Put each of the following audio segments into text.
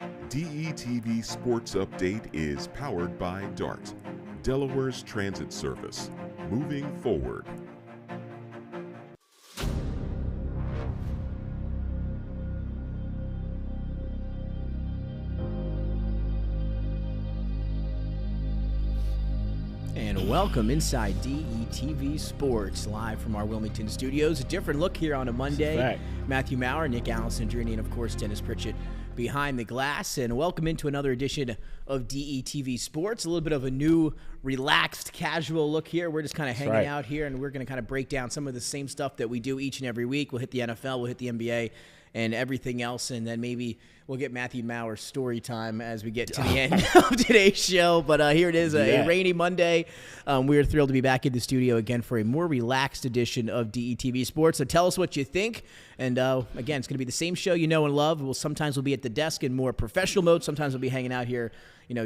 DETV Sports Update is powered by DART, Delaware's transit service. Moving forward. And welcome inside DETV Sports, live from our Wilmington studios. A different look here on a Monday. Matthew Maurer, Nick Alessandrini, and of course Dennis Pritchett behind the glass. And welcome into another edition of DETV Sports. A little bit of a new, relaxed, casual look here. We're just kind of hanging out here, and we're going to kind of break down some of the same stuff that we do each and every week. We'll hit the NFL, we'll hit the NBA, and everything else, and then maybe we'll get Matthew Maurer's story time as we get to the end of today's show. But here it is, a rainy Monday. We're thrilled to be back in the studio again for a more relaxed edition of DETV Sports. So tell us what you think. And again, it's going to be the same show you know and love. Sometimes we'll be at the desk in more professional mode. Sometimes we'll be hanging out here,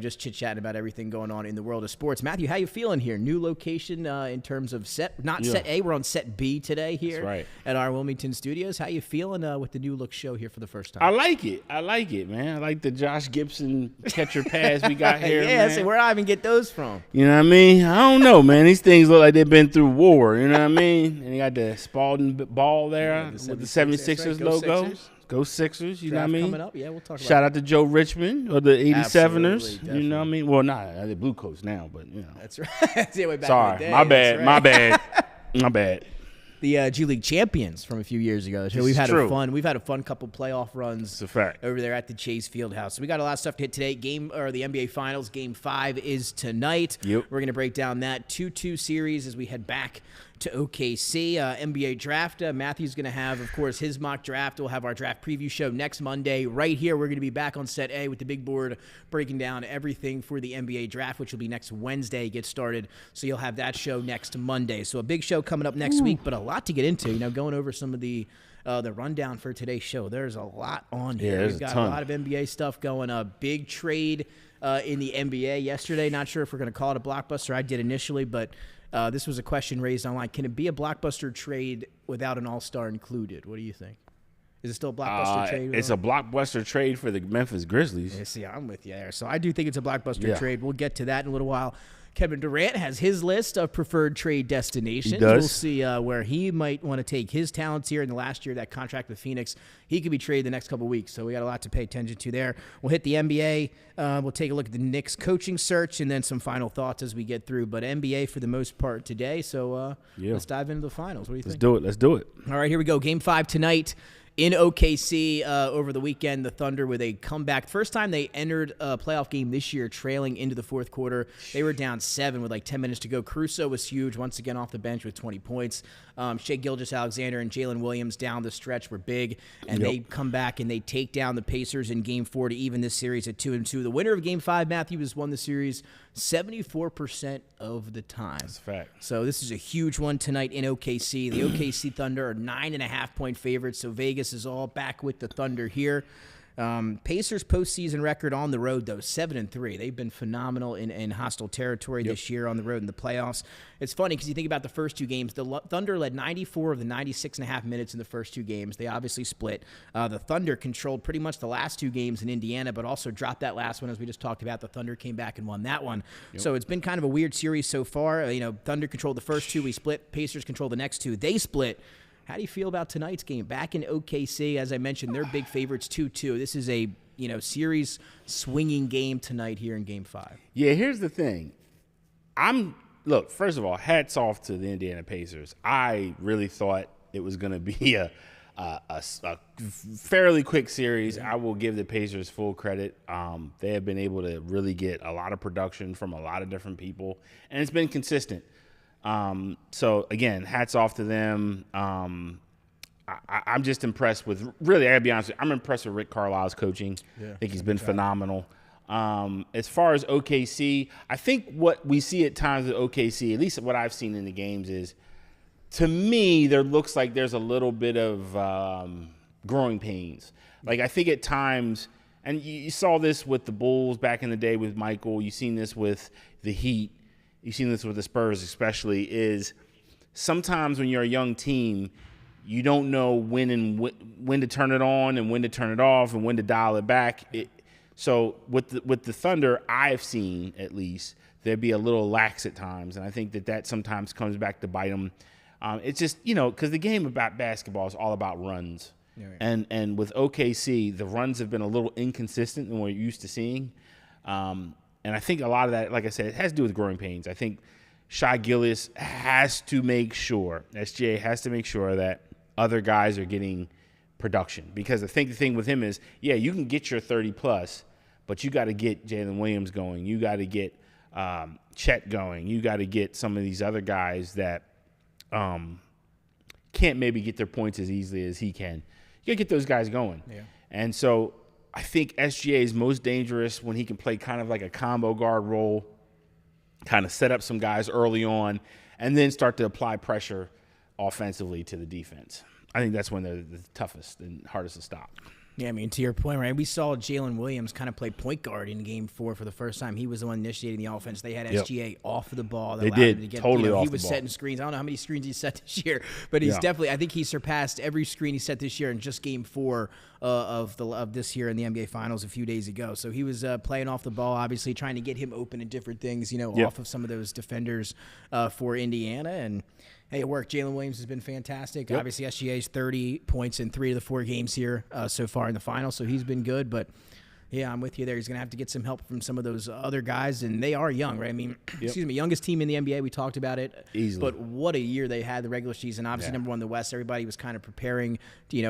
just chit-chatting about everything going on in the world of sports. Matthew, how you feeling here? New location in terms of set A. We're on set B today here at our Wilmington studios. How you feeling with the new look show here for the first time? I like it, man. I like the Josh Gibson catcher pass we got here, man. So where I even get those from? You know what I mean? I don't know, man. These things look like they've been through war, you know what I mean? And you got the Spalding ball there with the 76ers logo. Sixers. Go Sixers, you Draft know what I mean? Coming up, yeah, we'll talk about Shout out to Joe Richmond or the 87ers, Absolutely, you know what I mean? Well, they're Blue Coats now, but, That's right. That's way back Sorry, in the day. my bad, my bad. The G League champions from a few years ago. So we've had a fun couple playoff runs. It's a fact. Over there at the Chase Fieldhouse. So we got a lot of stuff to hit today. The NBA Finals Game 5 is tonight. Yep. We're going to break down that 2-2 series as we head back to OKC. NBA draft. Matthew's going to have, of course, his mock draft. We'll have our draft preview show next Monday. Right here, we're going to be back on set A with the big board, breaking down everything for the NBA draft, which will be next Wednesday. Get started. So you'll have that show next Monday. So a big show coming up next week, but a lot to get into. Going over some of the rundown for today's show. There's a lot on here. Yeah, We've got a lot of NBA stuff going. A big trade in the NBA yesterday. Not sure if we're going to call it a blockbuster. I did initially, but this was a question raised online. Can it be a blockbuster trade without an all-star included? What do you think? Is it still a blockbuster trade? It's a blockbuster trade for the Memphis Grizzlies. Yeah, see, I'm with you there. So I do think it's a blockbuster trade. We'll get to that in a little while. Kevin Durant has his list of preferred trade destinations. He does. We'll see where he might want to take his talents here. In the last year, that contract with Phoenix, he could be traded the next couple of weeks. So we got a lot to pay attention to there. We'll hit the NBA. We'll take a look at the Knicks coaching search and then some final thoughts as we get through. But NBA for the most part today. So let's dive into the finals. What do you think? Let's do it. All right, here we go. Game 5 tonight. In OKC over the weekend, the Thunder with a comeback. First time they entered a playoff game this year trailing into the fourth quarter. They were down 7 with like 10 minutes to go. Caruso was huge, once again off the bench with 20 points. Shai Gilgeous-Alexander and Jalen Williams down the stretch were big, and they come back and they take down the Pacers in Game 4 to even this series at 2-2. The winner of Game 5, Matthew, has won the series 74% of the time. That's a fact. So this is a huge one tonight in OKC. The OKC Thunder are 9.5-point favorites, so Vegas is all back with the Thunder here. Pacers postseason record on the road, though, 7-3. They've been phenomenal in hostile territory this year on the road in the playoffs. It's funny because you think about the first two games. The Thunder led 94 of the 96.5 minutes in the first two games. They obviously split. The Thunder controlled pretty much the last two games in Indiana, but also dropped that last one, as we just talked about. The Thunder came back and won that one. So it's been kind of a weird series so far. Thunder controlled the first two. We split. Pacers controlled the next two. They split. How do you feel about tonight's game? Back in OKC, as I mentioned, they're big favorites 2-2. This is a series swinging game tonight here in Game 5. Yeah, here's the thing. Look, first of all, hats off to the Indiana Pacers. I really thought it was going to be a fairly quick series. I will give the Pacers full credit. They have been able to really get a lot of production from a lot of different people, and it's been consistent. So again, hats off to them. I'm just impressed with, really, I gotta be honest with you, I'm impressed with Rick Carlisle's coaching. I think he's been phenomenal. As far as OKC, I think what we see at times with OKC, at least what I've seen in the games, is, to me, there looks like there's a little bit of growing pains. Like, I think at times, and you saw this with the Bulls back in the day with Michael, you've seen this with the Heat, you've seen this with the Spurs especially, is sometimes when you're a young team, you don't know when to turn it on and when to turn it off and when to dial it back. So with the Thunder, I've seen at least they'd be a little lax at times, and I think that sometimes comes back to bite them. It's just because the game about basketball is all about runs, and with OKC, the runs have been a little inconsistent than we're used to seeing, and I think a lot of that, like I said, it has to do with growing pains. I think Shai Gilgeous has to make sure, SGA has to make sure that other guys are getting production, because I think the thing with him is, you can get your 30+, but you got to get Jalen Williams going. You got to get Chet going. You got to get some of these other guys that can't maybe get their points as easily as he can. You got to get those guys going. Yeah. And so I think SGA is most dangerous when he can play kind of like a combo guard role, kind of set up some guys early on, and then start to apply pressure offensively to the defense. I think that's when they're the toughest and hardest to stop. Yeah, I mean, to your point, right, we saw Jalen Williams kind of play point guard in Game 4 for the first time. He was the one initiating the offense. They had SGA off of the ball. They did, to get, totally off the ball. He was setting screens. I don't know how many screens he set this year, but he's definitely – I think he surpassed every screen he set this year in just Game 4 of this year in the NBA Finals a few days ago. So he was playing off the ball, obviously trying to get him open in different things, off of some of those defenders for Indiana. And – hey, it worked. Jalen Williams has been fantastic. Yep. Obviously, SGA's 30 points in 3 of the 4 games here so far in the final, so he's been good. But, yeah, I'm with you there. He's going to have to get some help from some of those other guys, and they are young, right? I mean, youngest team in the NBA. We talked about it. Easily. But what a year they had, the regular season. Obviously, number 1 in the West. Everybody was kind of preparing,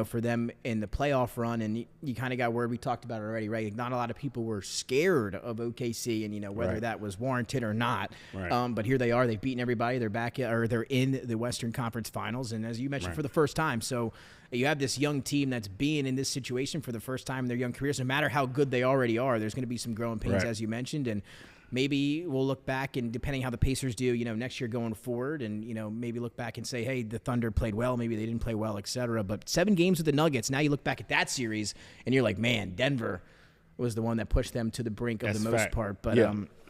for them in the playoff run, and you kind of got word. We talked about it already, right? Not a lot of people were scared of OKC, and, whether that was warranted or not. Right. But here they are. They've beaten everybody. They're back, or they're in the Western Conference Finals, and as you mentioned, for the first time. So you have this young team that's being in this situation for the first time in their young careers. No matter how good they already are, there's going to be some growing pains, as you mentioned, and maybe we'll look back and depending how the Pacers do, next year going forward, and maybe look back and say, hey, the Thunder played well, maybe they didn't play well, etc. But 7 games with the Nuggets. Now you look back at that series and you're like, man, Denver was the one that pushed them to the brink of the most part. But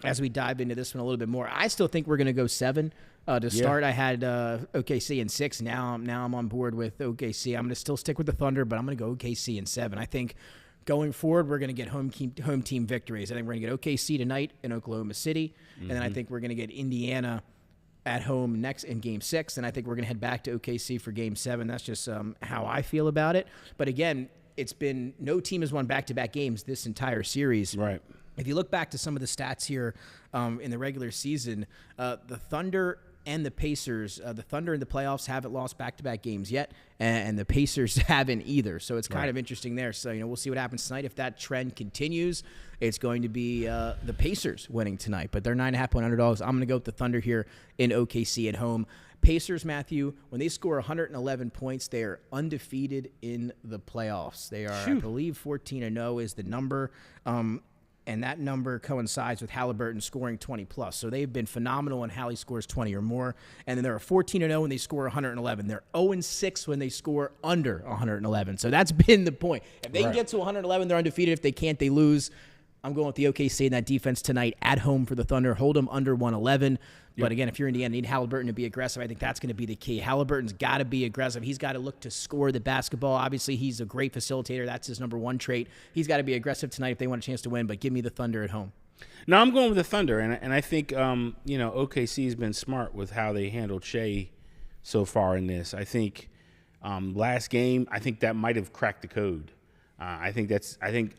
as we dive into this one a little bit more, I still think we're going to go 7. To start, I had OKC in 6. Now I'm on board with OKC. I'm going to still stick with the Thunder, but I'm going to go OKC in 7. I think going forward, we're going to get home team victories. I think we're going to get OKC tonight in Oklahoma City, and then I think we're going to get Indiana at home next in Game 6, and I think we're going to head back to OKC for Game 7. That's just how I feel about it. But again, it's been no team has won back-to-back games this entire series. Right. If you look back to some of the stats here in the regular season, the Thunder and the Pacers, the Thunder in the playoffs haven't lost back-to-back games yet, and the Pacers haven't either. So it's kind of interesting there. So, we'll see what happens tonight. If that trend continues, it's going to be the Pacers winning tonight. But they're 9.5-point underdogs. I'm going to go with the Thunder here in OKC at home. Pacers, Matthew, when they score 111 points, they are undefeated in the playoffs. They are, I believe, 14-0 is the number. And that number coincides with Halliburton scoring 20+. So they've been phenomenal when Hallie scores 20 or more. And then they're 14-0 when they score 111. They're 0-6 when they score under 111. So that's been the point. If they can get to 111, they're undefeated. If they can't, they lose. I'm going with the OKC in that defense tonight at home for the Thunder. Hold them under 111. But again, if you're Indiana, you need Halliburton to be aggressive. I think that's going to be the key. Halliburton's got to be aggressive. He's got to look to score the basketball. Obviously, he's a great facilitator. That's his number 1 trait. He's got to be aggressive tonight if they want a chance to win. But give me the Thunder at home. No, I'm going with the Thunder, and I think OKC has been smart with how they handled Shea so far in this. I think last game, I think that might have cracked the code. I think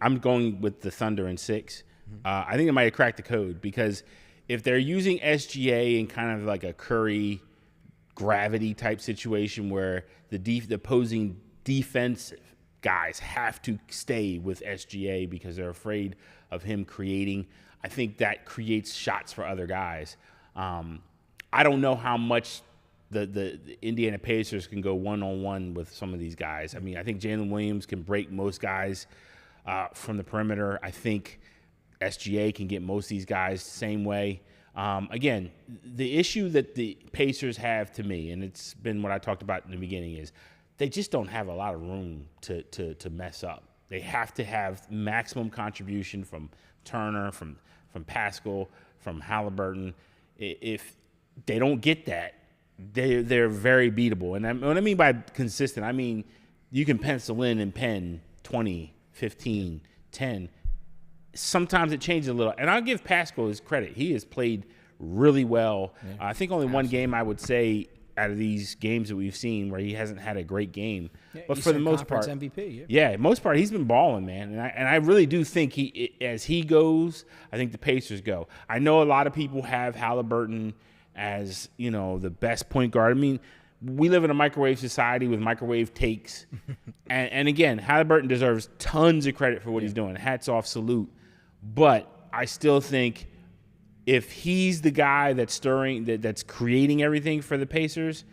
I'm going with the Thunder in 6. I think it might have cracked the code because if they're using SGA in kind of like a Curry gravity type situation where the opposing defensive guys have to stay with SGA because they're afraid of him creating, I think that creates shots for other guys. I don't know how much the Indiana Pacers can go one-on-one with some of these guys. I mean, I think Jalen Williams can break most guys from the perimeter. I think SGA can get most of these guys the same way. Again, the issue that the Pacers have to me, and it's been what I talked about in the beginning, is they just don't have a lot of room to mess up. They have to have maximum contribution from Turner, from Pascal, from Halliburton. If they don't get that, they're very beatable. And what I mean by consistent, I mean you can pencil in and pen 20, 15, 10. sometimes it changes a little. And I'll give Pascal his credit. He has played really well. Yeah. I think only one game I would say out of these games that we've seen where he hasn't had a great game. Yeah, but for the most part, MVP. Yeah, most part he's been balling, man. And I really do think as he goes, I think the Pacers go. I know a lot of people have Halliburton as, the best point guard. I mean, we live in a microwave society with microwave takes. and again, Halliburton deserves tons of credit for what he's doing. Hats off, salute. But I still think if he's the guy that's that's creating everything for the Pacers,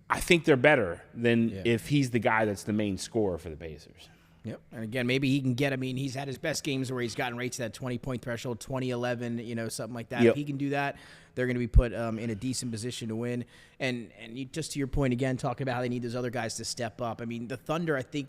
I think they're better than if he's the guy that's the main scorer for the Pacers. Yep. And again, maybe he can he's had his best games where he's gotten right to that 20-point threshold, 2011, something like that. Yep. If he can do that, they're going to be put in a decent position to win. And just to your point again, talking about how they need those other guys to step up. I mean, the Thunder, I think,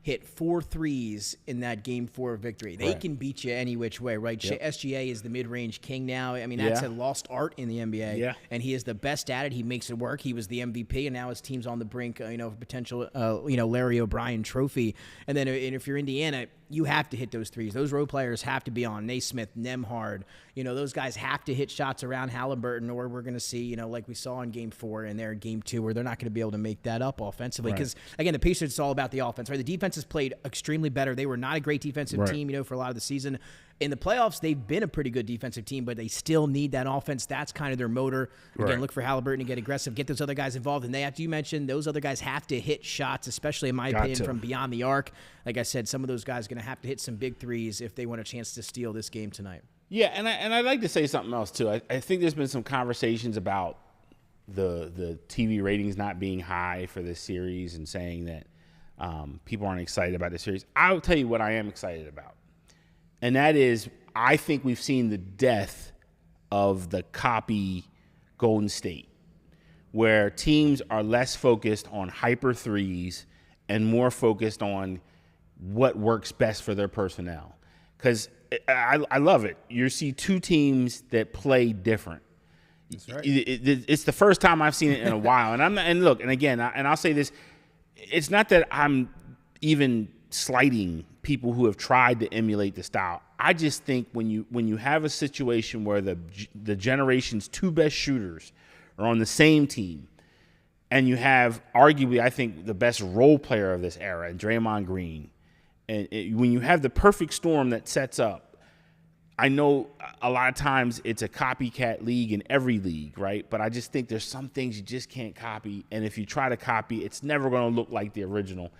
hit 4 threes in that Game 4 victory. They can beat you any which way, right? Yep. SGA is the mid-range king now. I mean, that's a lost art in the NBA, and he is the best at it. He makes it work. He was the MVP, and now his team's on the brink, of potential, Larry O'Brien trophy. And then if you're Indiana, you have to hit those threes. Those role players have to be on. Naismith, Nembhard, those guys have to hit shots around Halliburton, or we're going to see, like we saw in Game 4 and there in Game 2, where they're not going to be able to make that up offensively. Because, again, the Pacers, it's all about the offense, right? The defense has played extremely better. They were not a great defensive team, for a lot of the season. In the playoffs, they've been a pretty good defensive team, but they still need that offense. That's kind of their motor. Again, look for Halliburton to get aggressive, get those other guys involved. And you mentioned, those other guys have to hit shots, especially, in my opinion, from beyond the arc. Like I said, some of those guys are going to have to hit some big threes if they want a chance to steal this game tonight. Yeah, and I'd like to say something else, too. I think there's been some conversations about the TV ratings not being high for this series and saying that people aren't excited about this series. I'll tell you what I am excited about. And that is, I think we've seen the death of the copy Golden State, where teams are less focused on hyper threes and more focused on what works best for their personnel. Because I love it. You see two teams that play different. That's right. It's the first time I've seen it in a while. And I'll say this, it's not that I'm even slighting people who have tried to emulate the style. I just think when you have a situation where the generation's 2 best shooters are on the same team, and you have arguably, I think, the best role player of this era, Draymond Green, and when you have the perfect storm that sets up, I know a lot of times it's a copycat league in every league, right? But I just think there's some things you just can't copy, and if you try to copy, it's never going to look like the original.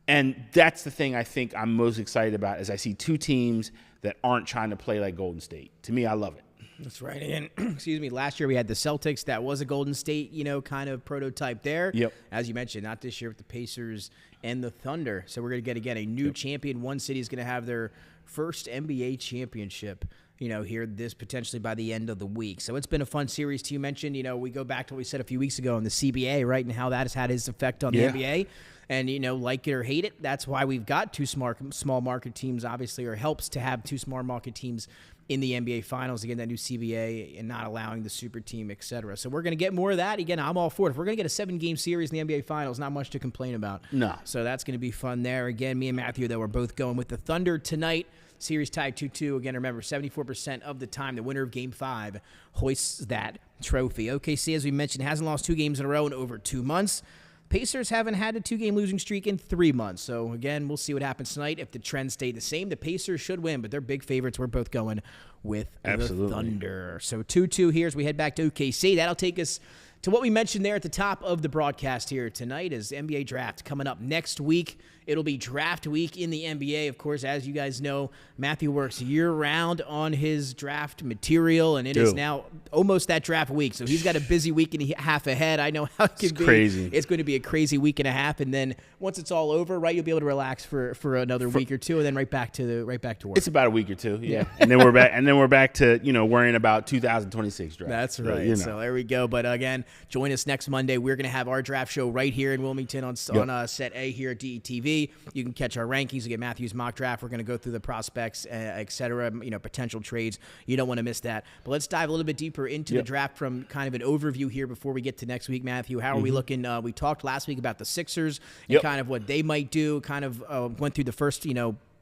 And that's the thing I think I'm most excited about, is I see two teams that aren't trying to play like Golden State. To me, I love it. That's right. And excuse me, last year we had the Celtics. That was a Golden State, kind of prototype there. Yep. As you mentioned, not this year with the Pacers and the Thunder. So we're going to get, again, a new champion. One city is going to have their first NBA championship, here potentially by the end of the week. So it's been a fun series. You mentioned, we go back to what we said a few weeks ago on the CBA, right, and how that has had its effect on the NBA. And, like it or hate it, that's why we've got two small market teams, obviously, or helps to have two small market teams in the NBA Finals, again, that new CBA, and not allowing the super team, et cetera. So we're going to get more of that. Again, I'm all for it. If we're going to get a 7-game series in the NBA Finals, not much to complain about. No. So that's going to be fun there. Again, me and Matthew, though, we're both going with the Thunder tonight. Series tied 2-2. Again, remember, 74% of the time, the winner of Game 5 hoists that trophy. OKC, as we mentioned, hasn't lost 2 games in a row in over 2 months. Pacers haven't had a 2-game losing streak in 3 months. So, again, we'll see what happens tonight. If the trends stay the same, the Pacers should win, but they're big favorites. We're both going with the Thunder. So, 2-2 here as we head back to OKC. That'll take us to what we mentioned there at the top of the broadcast here tonight is NBA draft coming up next week. It'll be draft week in the NBA. Of course, as you guys know, Matthew works year-round on his draft material, and it is now almost that draft week. So he's got a busy week and a half ahead. I know how it can be. Crazy. It's going to be a crazy week and a half, and then once it's all over, right, you'll be able to relax for another week or two, and then right back to work. It's about a week or two, and then we're back. And then we're back to worrying about 2026 draft. That's right. So there we go. But again, join us next Monday. We're going to have our draft show right here in Wilmington on Set A here at DETV. You can catch our rankings. You get Matthew's mock draft. We're going to go through the prospects, et cetera, potential trades. You don't want to miss that. But let's dive a little bit deeper into the draft from kind of an overview here before we get to next week, Matthew. How are we looking? We talked last week about the Sixers and kind of what they might do. Kind of went through the first,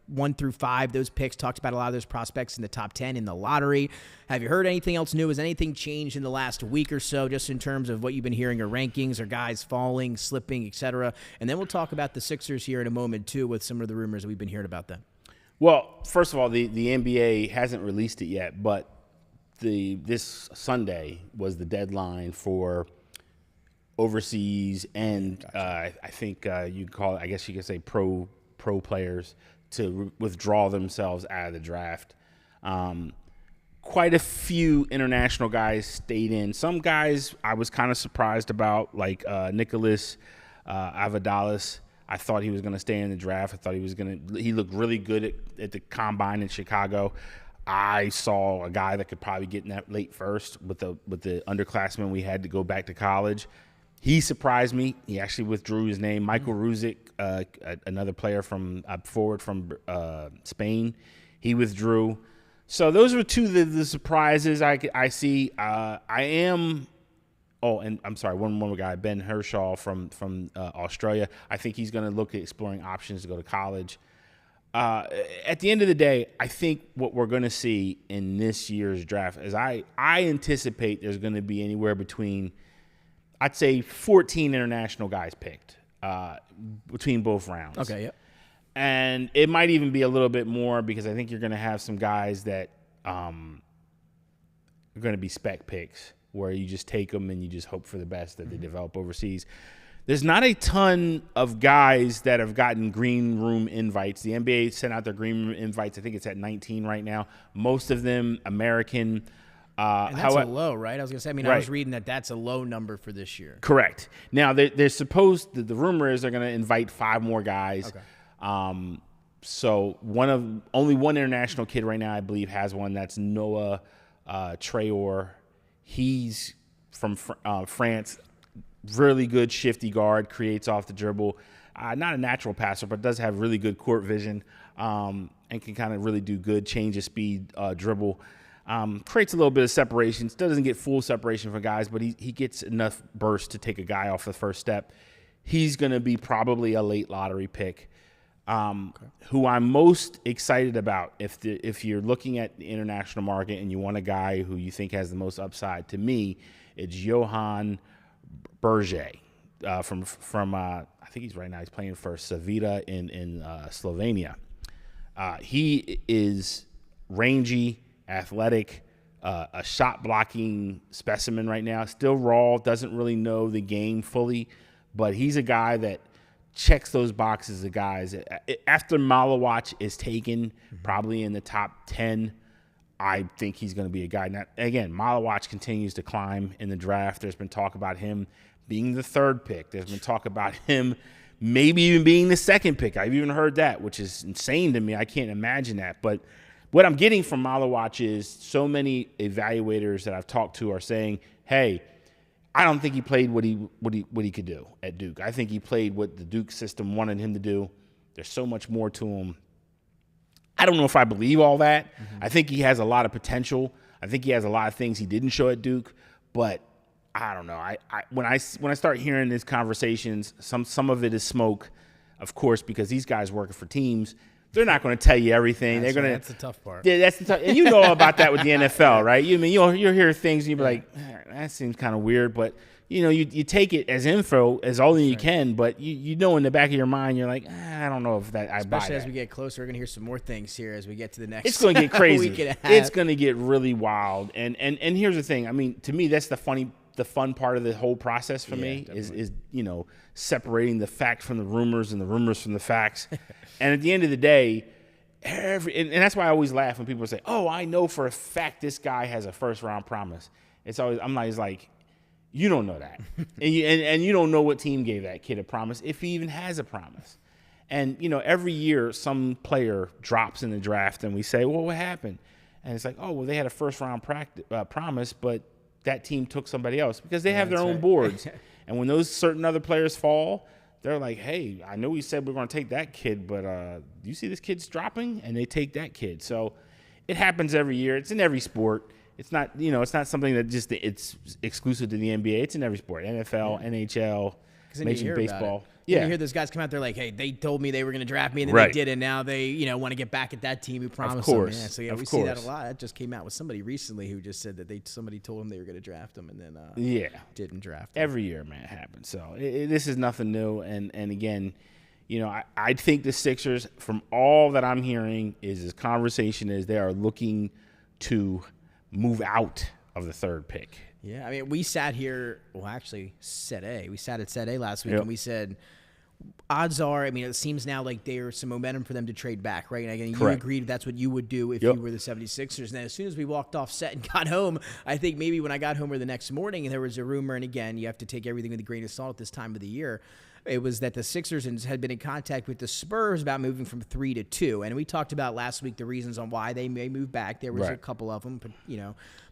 1 through 5, those picks, talked about a lot of those prospects in the top 10 in the lottery. Have you heard anything else new? Has anything changed in the last week or so, just in terms of what you've been hearing, or rankings, or guys falling, slipping, etc.? And then we'll talk about the Sixers here in a moment, too, with some of the rumors that we've been hearing about them. Well, first of all, the NBA hasn't released it yet, but this Sunday was the deadline for overseas and I think you'd call it, I guess you could say pro players to withdraw themselves out of the draft. Quite a few international guys stayed in. Some guys I was kind of surprised about, like Nicholas Avadalis. I thought he was going to stay in the draft. I thought he looked really good at the combine in Chicago. I saw a guy that could probably get in that late first with the underclassmen we had to go back to college. He surprised me. He actually withdrew his name. Michael Ruzic, another player from forward from Spain, he withdrew. So those were two of the surprises I see. And I'm sorry, one more guy, Ben Hershaw from Australia. I think he's going to look at exploring options to go to college. At the end of the day, I think what we're going to see in this year's draft is I anticipate there's going to be anywhere between, I'd say, 14 international guys picked between both rounds. Okay, yep. And it might even be a little bit more, because I think you're going to have some guys that are going to be spec picks, where you just take them and you just hope for the best that they develop overseas. There's not a ton of guys that have gotten green room invites. The NBA sent out their green room invites. I think it's at 19 right now. Most of them American. And that's a low, right? I was going to say, right. I was reading that's a low number for this year. Correct. Now, they're supposed, the rumor is they're going to invite 5 more guys. Okay. So only one international kid right now, I believe, has one. That's Noah Traore. He's from France. Really good shifty guard, creates off the dribble. Not a natural passer, but does have really good court vision, and can kind of really do good change of speed dribble. Creates a little bit of separation. Still doesn't get full separation for guys, but he gets enough burst to take a guy off the first step. He's going to be probably a late lottery pick. Who I'm most excited about, if you're looking at the international market and you want a guy who you think has the most upside, to me, it's Johan Berger from I think he's playing for Cevita in Slovenia. He is rangy, athletic, a shot blocking specimen right now. Still raw, doesn't really know the game fully, but he's a guy that checks those boxes of guys. After Malawach is taken, probably in the top 10, I think he's going to be a guy. Now, again, Malawach continues to climb in the draft. There's been talk about him being the 3rd pick. There's been talk about him maybe even being the 2nd pick. I've even heard that, which is insane to me. I can't imagine that. But what I'm getting from Malawach is so many evaluators that I've talked to are saying, hey, I don't think he played what he could do at Duke. I think he played what the Duke system wanted him to do. There's so much more to him. I don't know if I believe all that. I think he has a lot of potential. I think he has a lot of things he didn't show at Duke, but I don't know. When I start hearing these conversations, some of it is smoke, of course, because these guys working for teams, they're not going to tell you everything. That's the tough part. Yeah, that's the tough. And you know all about that with the NFL, right? You'll hear things and you'll be like, that seems kind of weird, but you take it as info as all you can, but you know in the back of your mind, you're like, I don't know if that I buy that. Especially as we get closer, we're going to hear some more things here as we get to the next. It's going to get crazy. week and a half. It's going to get really wild. And here's the thing. I mean, to me, that's the fun part of the whole process for me is separating the fact from the rumors and the rumors from the facts. And at the end of the day, and that's why I always laugh when people say, "Oh, I know for a fact this guy has a first-round promise." I'm always like, you don't know that, and you don't know what team gave that kid a promise, if he even has a promise. And every year some player drops in the draft, and we say, "Well, what happened?" And it's like, "Oh, well, they had a first-round promise, but that team took somebody else," because they have their own boards. And when those certain other players fall, they're like, hey, I know we said we're going to take that kid, but do you see this kid's dropping? And they take that kid. So it happens every year. It's in every sport. It's not, it's not something that it's exclusive to the NBA. It's in every sport, NFL, NHL, Major League Baseball. You hear those guys come out there like, hey, they told me they were going to draft me, and then they did, and now they, want to get back at that team who promised them. Yeah, so, we see that a lot. That just came out with somebody recently who just said that somebody told them they were going to draft them, and then didn't draft them. Every year, man, it happens. So this is nothing new. And again, I think the Sixers, from all that I'm hearing, is this conversation is they are looking to move out of the third pick. Yeah, I mean, we sat here, we sat at Set A last week, and we said, odds are, I mean, it seems now like there's some momentum for them to trade back, right? And again, you agreed that's what you would do if you were the 76ers. And then as soon as we walked off set and got home, I think maybe when I got home or the next morning, and there was a rumor, and again, you have to take everything with a grain of salt at this time of the year, it was that the Sixers had been in contact with the Spurs about moving from 3 to 2. And we talked about last week the reasons on why they may move back. There was a couple of them,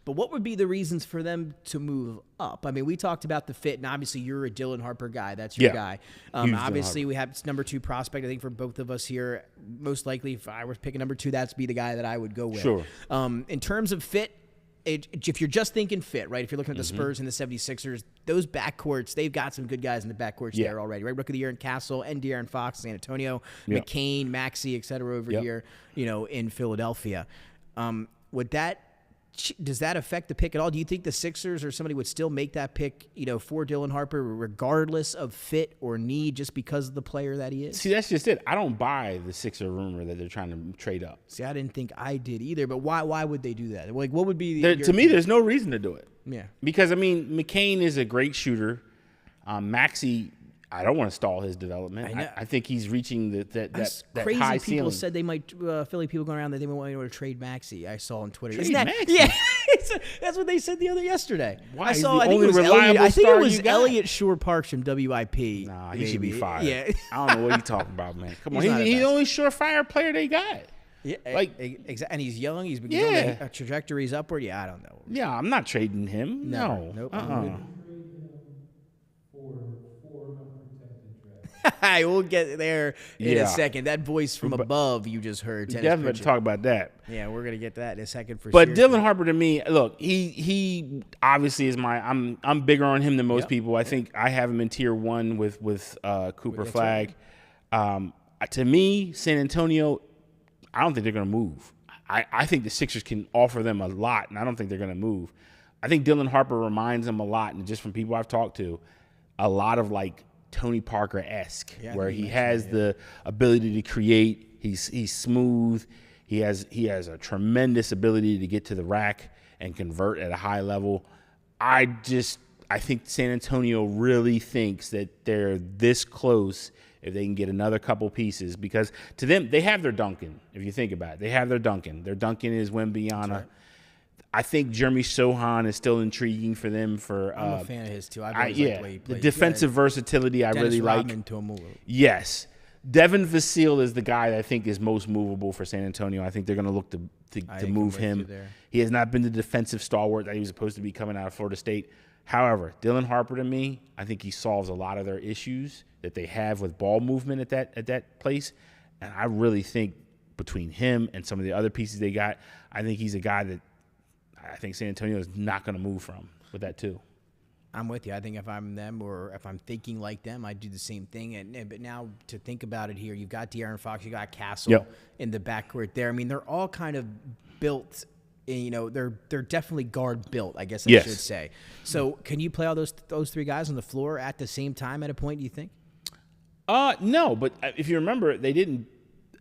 but what would be the reasons for them to move up? I mean, we talked about the fit, and obviously you're a Dylan Harper guy. That's your guy. Obviously, we have number 2 prospect, I think, for both of us here. Most likely, if I were picking number 2, that'd be the guy that I would go with. Sure. In terms of fit, if you're just thinking fit, right, if you're looking at the Spurs and the 76ers, those backcourts, they've got some good guys in the backcourts there already, right? Rookie of the Year in Castle and De'Aaron Fox, San Antonio, McCain, Maxey, et cetera, over here, in Philadelphia. Does that affect the pick at all? Do you think the Sixers or somebody would still make that pick, for Dylan Harper, regardless of fit or need, just because of the player that he is? See, that's just it. I don't buy the Sixer rumor that they're trying to trade up. See, I didn't think I did either. But why would they do that? Like, what would be to me? There's no reason to do it. Yeah, because I mean, McCain is a great shooter. Maxey, I don't want to stall his development. I think he's reaching that crazy high people ceiling. Said they might Philly people going around that they might want to trade Maxey. I saw on Twitter. Isn't that Maxey? Yeah, that's what they said yesterday. Why? I think it was Elliot Shore Parks from WIP. Nah, he should be fired. Yeah. I don't know what you're talking about, man. Come on, he's the only surefire player they got. Yeah, and he's young. He's been going a trajectory's upward. Yeah, I don't know. Yeah, I'm not trading him. No. Nope. We'll get there in a second. That voice from above you just heard. Definitely talk about that. Yeah, we're gonna get that in a second for sure. But Dylan Harper, to me, look, he obviously is I'm bigger on him than most people. I think I have him in tier 1 with Cooper Flag. To me, San Antonio, I don't think they're gonna move. I think the Sixers can offer them a lot, and I don't think they're gonna move. I think Dylan Harper reminds them a lot, and just from people I've talked to, a lot of like Tony Parker-esque, where he has the ability to create. He's smooth. He has a tremendous ability to get to the rack and convert at a high level. I think San Antonio really thinks that they're this close if they can get another couple pieces, because to them, they have their Duncan. If you think about it, they have their Duncan. Their Duncan is Wembanyama. Right. I think Jeremy Sohan is still intriguing for them. I'm a fan of his too. The defensive versatility I really like. Yes. Devin Vassell is the guy that I think is most movable for San Antonio. I think they're going to look to move him. He has not been the defensive stalwart that he was supposed to be coming out of Florida State. However, Dylan Harper, to me, I think he solves a lot of their issues that they have with ball movement at that place. And I really think between him and some of the other pieces they got, I think he's a guy that I think San Antonio is not going to move from with that too. I'm with you. I think if I'm them or if I'm thinking like them, I'd do the same thing. But now to think about it here, you've got De'Aaron Fox, you got Castle in the backcourt there. I mean, they're all kind of built. They're definitely guard built, I guess I should say. So can you play all those 3 guys on the floor at the same time at a point, do you think? No, but if you remember, they didn't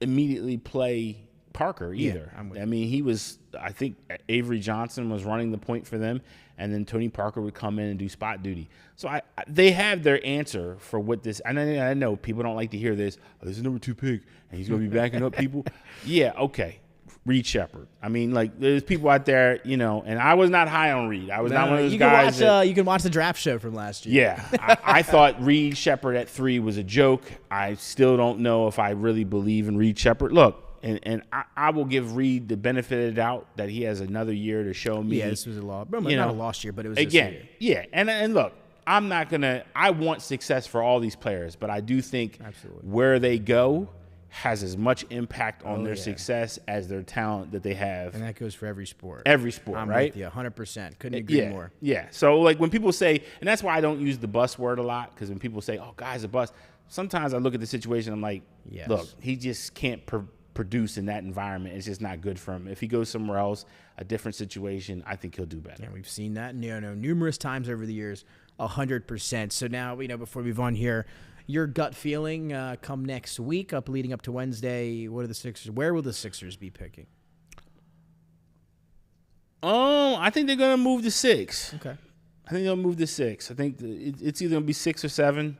immediately play Parker either. Yeah, I mean, I think Avery Johnson was running the point for them, and then Tony Parker would come in and do spot duty. So they have their answer for what this, and I know people don't like to hear this. Oh, this is number 2 pick, and he's going to be backing up people. Yeah, okay. Reed Shepherd. I mean, like, there's people out there, and I was not high on Reed. I was not one of those guys. You can watch the draft show from last year. Yeah. I thought Reed Shepherd at 3 was a joke. I still don't know if I really believe in Reed Shepherd. Look, and I will give Reed the benefit of the doubt that he has another year to show me. Yeah, this was a loss. Not a lost year, but it was again. This Yeah, year. and look, I'm not gonna. I want success for all these players, but I do think where they go has as much impact on their success as their talent that they have. And that goes for every sport. Every sport, I'm right? With you 100%. Couldn't agree more. Yeah. So, like, when people say, and that's why I don't use the bust word a lot, because when people say, oh, guy's a bust, sometimes I look at the situation, I'm like, Yes. look, he just can't produce in that environment. It's just not good for him. If he goes somewhere else, a different situation, I think he'll do better. Yeah, we've seen that numerous times over the years, 100%. So now, before we move on here, your gut feeling come next week, leading up to Wednesday, what are the Sixers? Where will the Sixers be picking? I think they're going to move to 6. Okay. I think they'll move to 6. I think it's either going to be 6 or 7.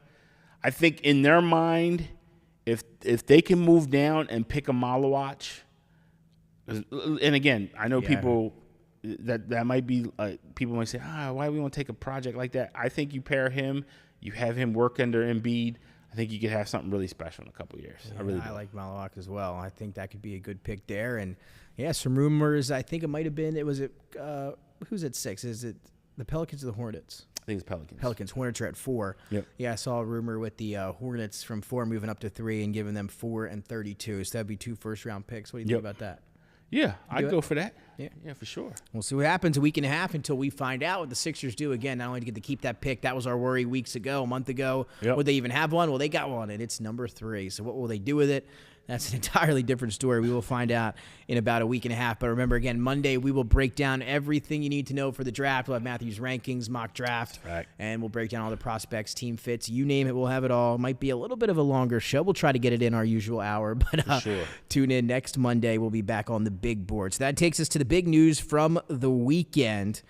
I think in their mind, if they can move down and pick a Malawach, and again, I know people that might be people might say, why do we want to take a project like that? I think you pair him, you have him work under Embiid. I think you could have something really special in a couple of years. Yeah, I like Malawach as well. I think that could be a good pick there. And some rumors. I think it might have been. Who's at 6? Is it the Pelicans or the Hornets? I think it's Pelicans. Pelicans. Hornets are at 4. Yep. Yeah, I saw a rumor with the Hornets from 4 moving up to 3 and giving them 4 and 32. So that'd be 2 first-round picks. What do you think about that? Yeah, I'd go for that. Yeah, for sure. We'll see what happens a week and a half until we find out what the Sixers do. Again, not only to get to keep that pick, that was our worry a month ago. Yep. Would they even have one? Well, they got one, and it's number 3. So what will they do with it? That's an entirely different story. We will find out in about a week and a half. But remember, again, Monday, we will break down everything you need to know for the draft. We'll have Matthew's rankings, mock draft, and we'll break down all the prospects, team fits. You name it, we'll have it all. It might be a little bit of a longer show. We'll try to get it in our usual hour. But sure. Tune in next Monday. We'll be back on the big board. So that takes us to the big news from the weekend.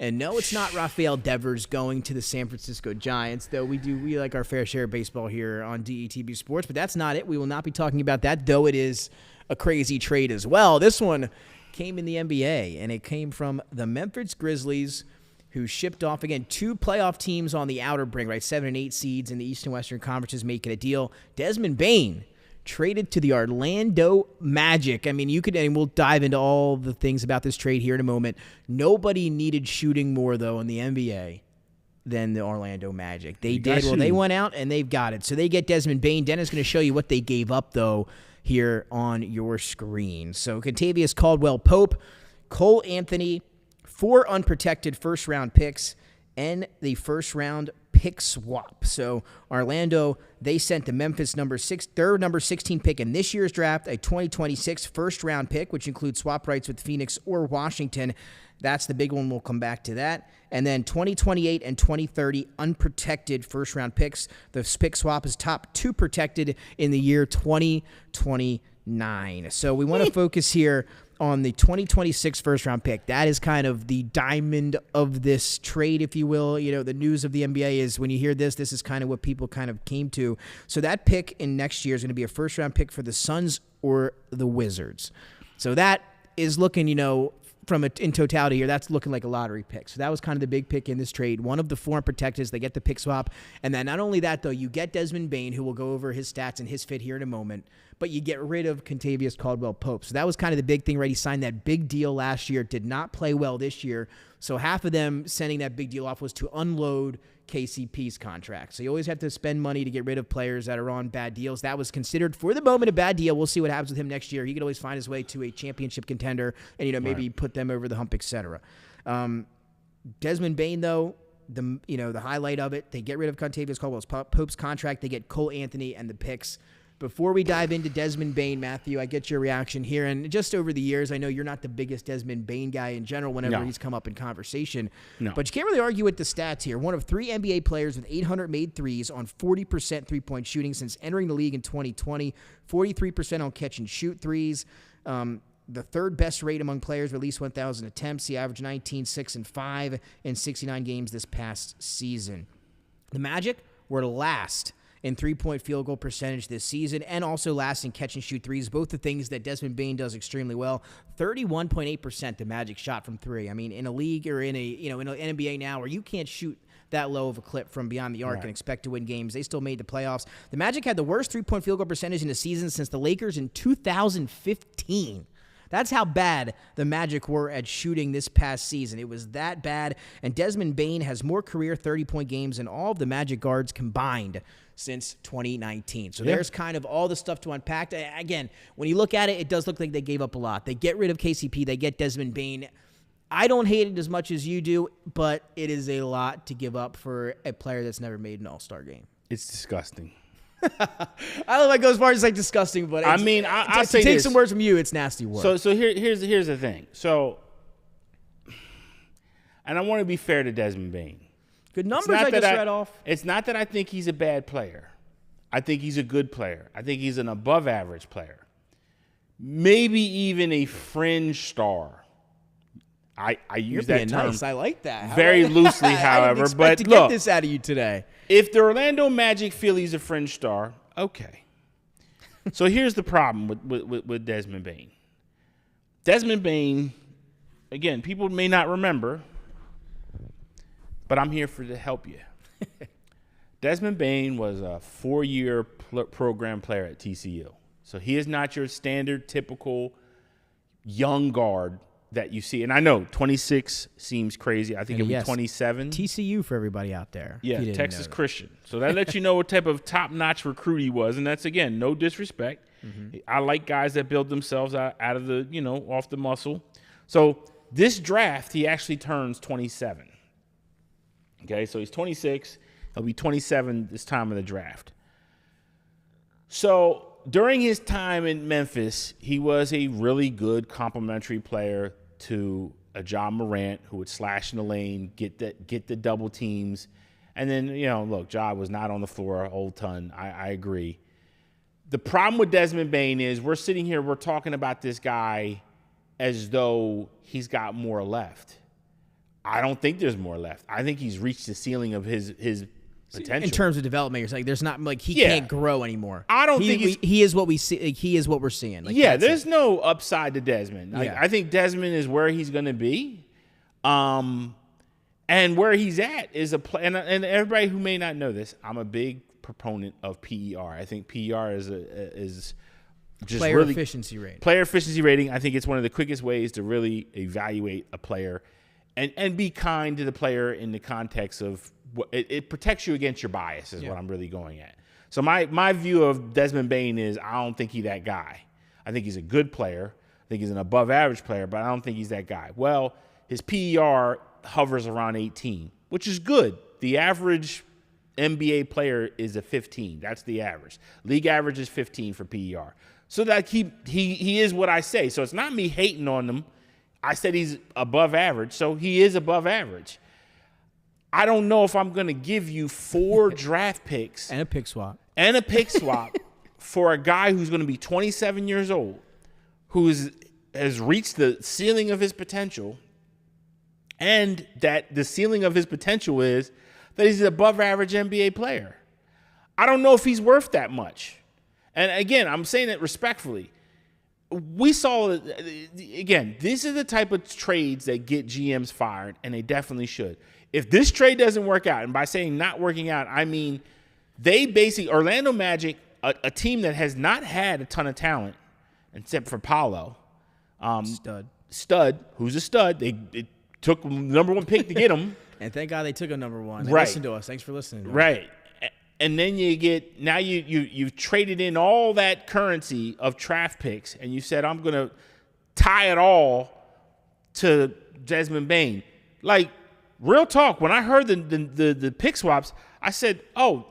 And no, it's not Rafael Devers going to the San Francisco Giants, though we like our fair share of baseball here on DETV Sports, but that's not it. We will not be talking about that, though it is a crazy trade as well. This one came in the NBA, and it came from the Memphis Grizzlies, who shipped off, again, 2 playoff teams on the outer brink, right? 7 and 8 seeds in the East and Western Conferences making a deal. Desmond Bane traded to the Orlando Magic. I mean, and we'll dive into all the things about this trade here in a moment. Nobody needed shooting more, though, in the NBA than the Orlando Magic. They did. Well, they went out and they've got it. So they get Desmond Bane. Dennis is going to show you what they gave up, though, here on your screen. So Kentavious Caldwell-Pope, Cole Anthony, 4 unprotected first-round picks, and the first-round pick swap. So Orlando, they sent the Memphis third number 16 pick in this year's draft, a 2026 first-round pick, which includes swap rights with Phoenix or Washington. That's the big one. We'll come back to that. And then 2028 and 2030 unprotected first-round picks. The pick swap is top 2 protected in the year 2029. So we want to focus here on the 2026 first-round pick. That is kind of the diamond of this trade, if you will. The news of the NBA is when you hear this is kind of what people kind of came to. So that pick in next year is going to be a first-round pick for the Suns or the Wizards. So that is looking, in totality here, that's looking like a lottery pick. So that was kind of the big pick in this trade. One of the 4 protectors, they get the pick swap. And then not only that, though, you get Desmond Bane, who will go over his stats and his fit here in a moment, but you get rid of Kentavious Caldwell-Pope. So that was kind of the big thing, right? He signed that big deal last year, did not play well this year. So half of them sending that big deal off was to unload KCP's contract. So you always have to spend money to get rid of players that are on bad deals. That was considered for the moment a bad deal. We'll see what happens with him next year. He could always find his way to a championship contender and maybe put them over the hump, etc. Desmond Bane, though, the highlight of it, they get rid of Kentavious Caldwell-Pope's contract. They get Cole Anthony and the picks. Before we dive into Desmond Bane, Matthew, I get your reaction here. And just over the years, I know you're not the biggest Desmond Bane guy in general whenever he's come up in conversation. No. But you can't really argue with the stats here. One of 3 NBA players with 800 made threes on 40% three-point shooting since entering the league in 2020, 43% on catch-and-shoot threes. The third best rate among players with at least 1,000 attempts. He averaged 19, 6, and 5 in 69 games this past season. The Magic were last in three-point field goal percentage this season, and also last in catch-and-shoot threes, both the things that Desmond Bane does extremely well. 31.8% the Magic shot from 3. I mean, in a league or in an NBA now where you can't shoot that low of a clip from beyond the arc and expect to win games, they still made the playoffs. The Magic had the worst three-point field goal percentage in a season since the Lakers in 2015. That's how bad the Magic were at shooting this past season. It was that bad, and Desmond Bane has more career 30-point games than all of the Magic guards combined since 2019. So there's kind of all the stuff to unpack. Again, when you look at it, it does look like they gave up a lot. They get rid of KCP. They get Desmond Bane. I don't hate it as much as you do, but it is a lot to give up for a player that's never made an All-Star game. It's disgusting. I don't like go as far as like disgusting, but I mean, I'll say take this. some words from you. It's nasty work. So here's the thing. So, and I want to be fair to Desmond Bane. Good numbers I just read off. It's not that I think he's a bad player. I think he's a good player. I think he's an above average player. Maybe even a fringe star. I use that term. Nice. I like that. Very loosely, however. I didn't expect but to look, get this out of you today. If the Orlando Magic feel he's a fringe star, okay. So here's the problem with Desmond Bane. Desmond Bane, again, people may not remember, but I'm here to help you. Desmond Bane was a 4-year program player at TCU. So he is not your standard, typical young guard that you see. And I know 26 seems crazy. I think it'll be 27. TCU for everybody out there. Yeah, Texas Christian. So that lets you know what type of top-notch recruit he was. And that's, again, no disrespect. Mm-hmm. I like guys that build themselves out of the, off the muscle. So this draft, he actually turns 27. Okay, so he's 26. He'll be 27 this time of the draft. So during his time in Memphis, he was a really good complementary player to a John Morant who would slash in the lane, get the double teams. And then, look, Ja was not on the floor a whole ton. I agree. The problem with Desmond Bane is we're sitting here, we're talking about this guy as though he's got more left. I don't think there's more left. I think he's reached the ceiling of his potential. In terms of development, you're saying there's not he can't grow anymore. I don't think he is what we see. Like, he is what we're seeing. Like, there's no upside to Desmond. I think Desmond is where he's going to be, and where he's at is and everybody who may not know this, I'm a big proponent of PER. I think PER is just player efficiency rating. Player efficiency rating. I think it's one of the quickest ways to really evaluate a player, and be kind to the player in the context of. It protects you against your bias is what I'm really going at. So my view of Desmond Bane is I don't think he's that guy. I think he's a good player. I think he's an above average player, but I don't think he's that guy. Well, his PER hovers around 18, which is good. The average NBA player is a 15. That's the average. League average is 15 for PER. So that he is what I say. So it's not me hating on him. I said he's above average, so he is above average. I don't know if I'm going to give you 4 draft picks and a pick swap for a guy who's going to be 27 years old, who has reached the ceiling of his potential, and that the ceiling of his potential is that he's an above average NBA player. I don't know if he's worth that much. And again, I'm saying it respectfully. We saw, again, these are the type of trades that get GMs fired, and they definitely should. If this trade doesn't work out, and by saying not working out, I mean they basically, Orlando Magic, a team that has not had a ton of talent, except for Paolo. Stud, who's a stud. They took the number 1 pick to get him. And thank God they took a number 1. They right. listened to us. Thanks for listening. Right. And then you've traded in all that currency of draft picks, and you said, I'm going to tie it all to Desmond Bane. Like, real talk, when I heard the pick swaps, I said, "Oh,